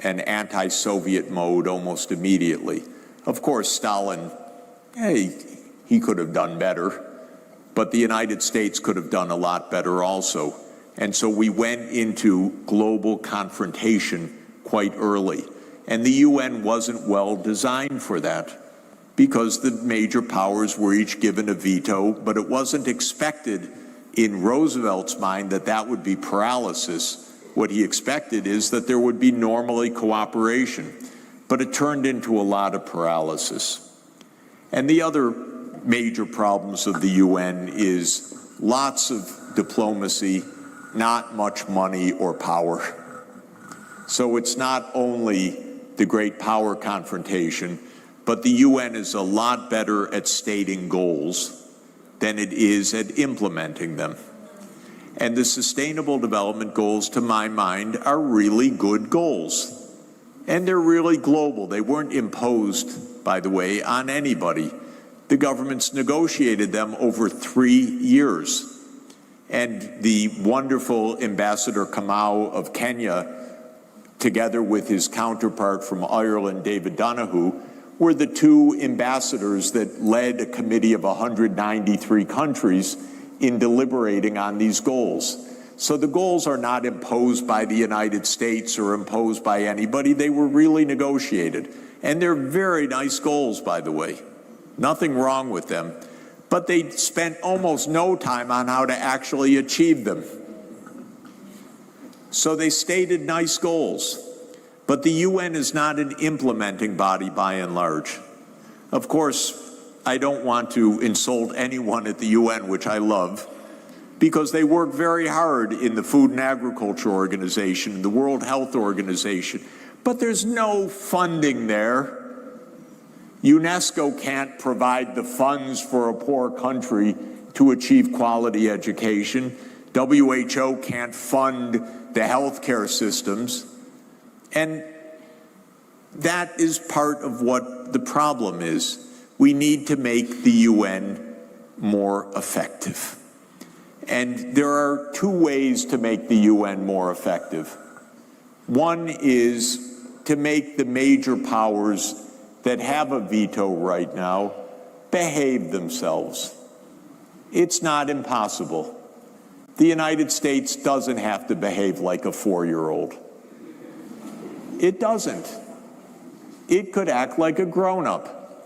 and anti-Soviet mode almost immediately. Of course, Stalin, he could have done better, but the United States could have done a lot better also. And so we went into global confrontation quite early. And the UN wasn't well designed for that because the major powers were each given a veto, but it wasn't expected in Roosevelt's mind that that would be paralysis. What he expected is that there would be normally cooperation, but it turned into a lot of paralysis. And the other major problems of the UN is lots of diplomacy, not much money or power. So it's not only the great power confrontation, but the UN is a lot better at stating goals than it is at implementing them. And the Sustainable Development Goals, to my mind, are really good goals. And they're really global. They weren't imposed, by the way, on anybody. The governments negotiated them over 3 years. And the wonderful Ambassador Kamau of Kenya, together with his counterpart from Ireland, David Donahue, were the two ambassadors that led a committee of 193 countries in deliberating on these goals. So the goals are not imposed by the United States or imposed by anybody. They were really negotiated. And they're very nice goals, by the way. Nothing wrong with them. But they spent almost no time on how to actually achieve them. So they stated nice goals. But the UN is not an implementing body by and large. Of course, I don't want to insult anyone at the UN, which I love, because they work very hard in the Food and Agriculture Organization, the World Health Organization, but there's no funding there. UNESCO can't provide the funds for a poor country to achieve quality education. WHO can't fund the healthcare systems. And that is part of what the problem is. We need to make the UN more effective. And there are two ways to make the UN more effective. One is to make the major powers that have a veto right now behave themselves. It's not impossible. The United States doesn't have to behave like a 4-year-old. It doesn't. It could act like a grown-up.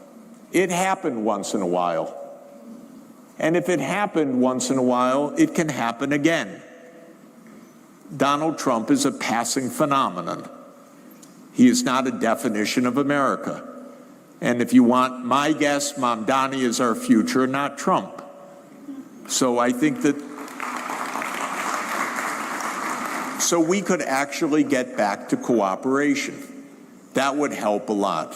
It happened once in a while. And if it happened once in a while, it can happen again. Donald Trump is a passing phenomenon. He is not a definition of America. And if you want my guess, Mamdani is our future, not Trump. So I think that so we could actually get back to cooperation. That would help a lot.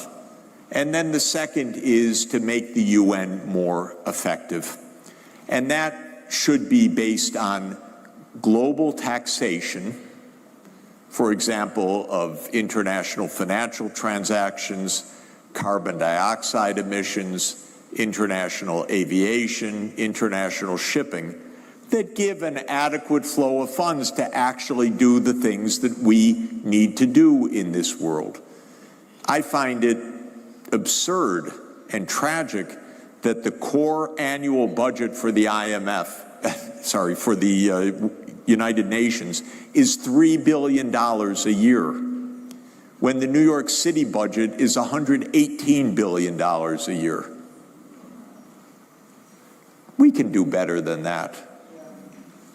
And then the second is to make the UN more effective. And that should be based on global taxation, for example, of international financial transactions, carbon dioxide emissions, international aviation, international shipping, that give an adequate flow of funds to actually do the things that we need to do in this world. I find it absurd and tragic that the core annual budget for the for the United Nations is $3 billion a year, when the New York City budget is $118 billion a year. We can do better than that.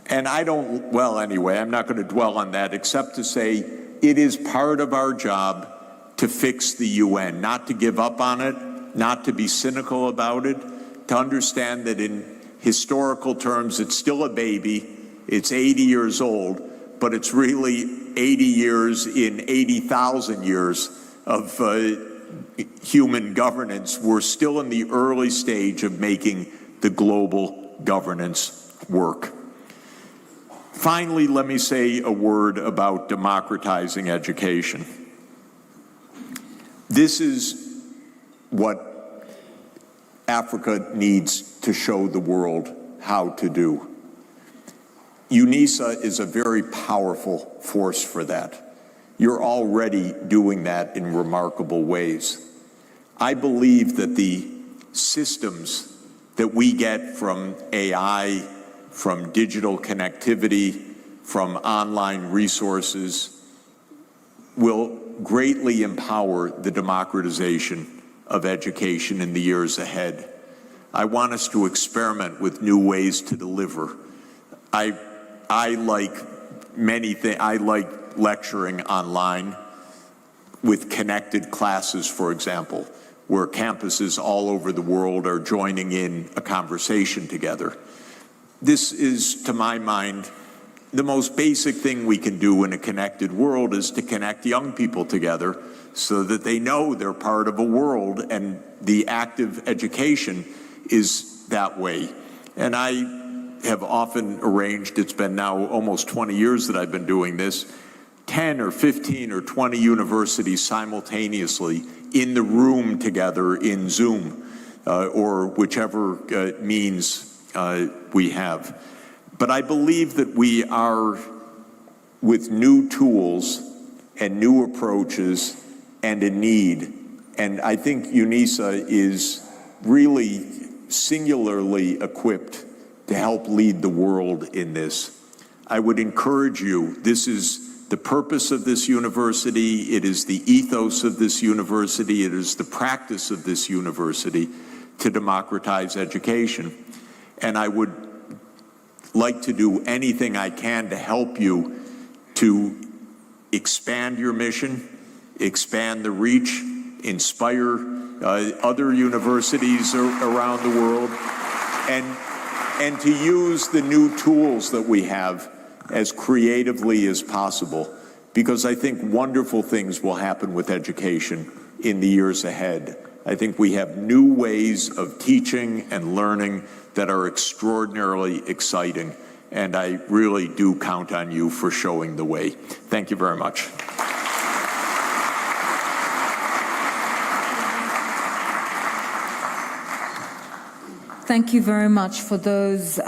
And anyway, I'm not going to dwell on that except to say it is part of our job to fix the UN, not to give up on it, not to be cynical about it, to understand that in historical terms, it's still a baby, it's 80 years old, but it's really 80 years in 80,000 years of human governance. We're still in the early stage of making the global governance work. Finally, let me say a word about democratizing education. This is what Africa needs to show the world how to do. UNISA is a very powerful force for that. You're already doing that in remarkable ways. I believe that the systems that we get from AI, from digital connectivity, from online resources, will greatly empower the democratization of education in the years ahead. I want us to experiment with new ways to deliver. I like many things. I like lecturing online with connected classes, for example, where campuses all over the world are joining in a conversation together. This is, to my mind, the most basic thing we can do in a connected world is to connect young people together so that they know they're part of a world, and the active education is that way. And I have often arranged, it's been now almost 20 years that I've been doing this, 10 or 15 or 20 universities simultaneously in the room together in Zoom or whichever means we have. But I believe that we are, with new tools and new approaches and a need, and I think UNISA is really singularly equipped to help lead the world in this. I would encourage you, this is the purpose of this university, it is the ethos of this university, it is the practice of this university to democratize education. And I would like to do anything I can to help you to expand your mission, expand the reach, inspire other universities around the world, and to use the new tools that we have as creatively as possible, because I think wonderful things will happen with education in the years ahead. I think we have new ways of teaching and learning that are extraordinarily exciting, and I really do count on you for showing the way. Thank you very much. Thank you very much for those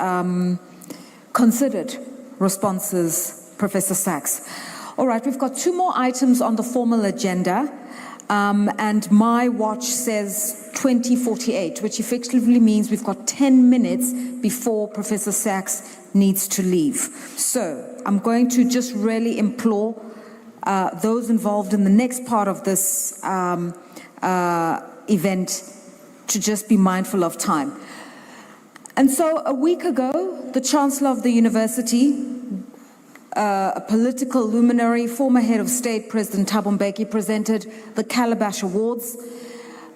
considered responses, Professor Sachs. All right, we've got two more items on the formal agenda, and my watch says 20:48, which effectively means we've got 10 minutes before Professor Sachs needs to leave. So I'm going to just really implore those involved in the next part of this event to just be mindful of time. And so a week ago, the Chancellor of the University, a political luminary, former head of state, President Thabo Mbeki, presented the Calabash Awards,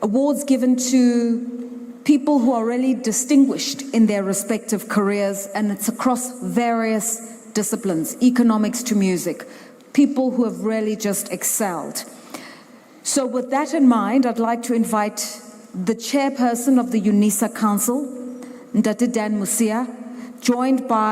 awards given to people who are really distinguished in their respective careers, and it's across various disciplines, economics to music, people who have really just excelled. So with that in mind, I'd like to invite the chairperson of the UNISA Council, Ndati Dan Musia, joined by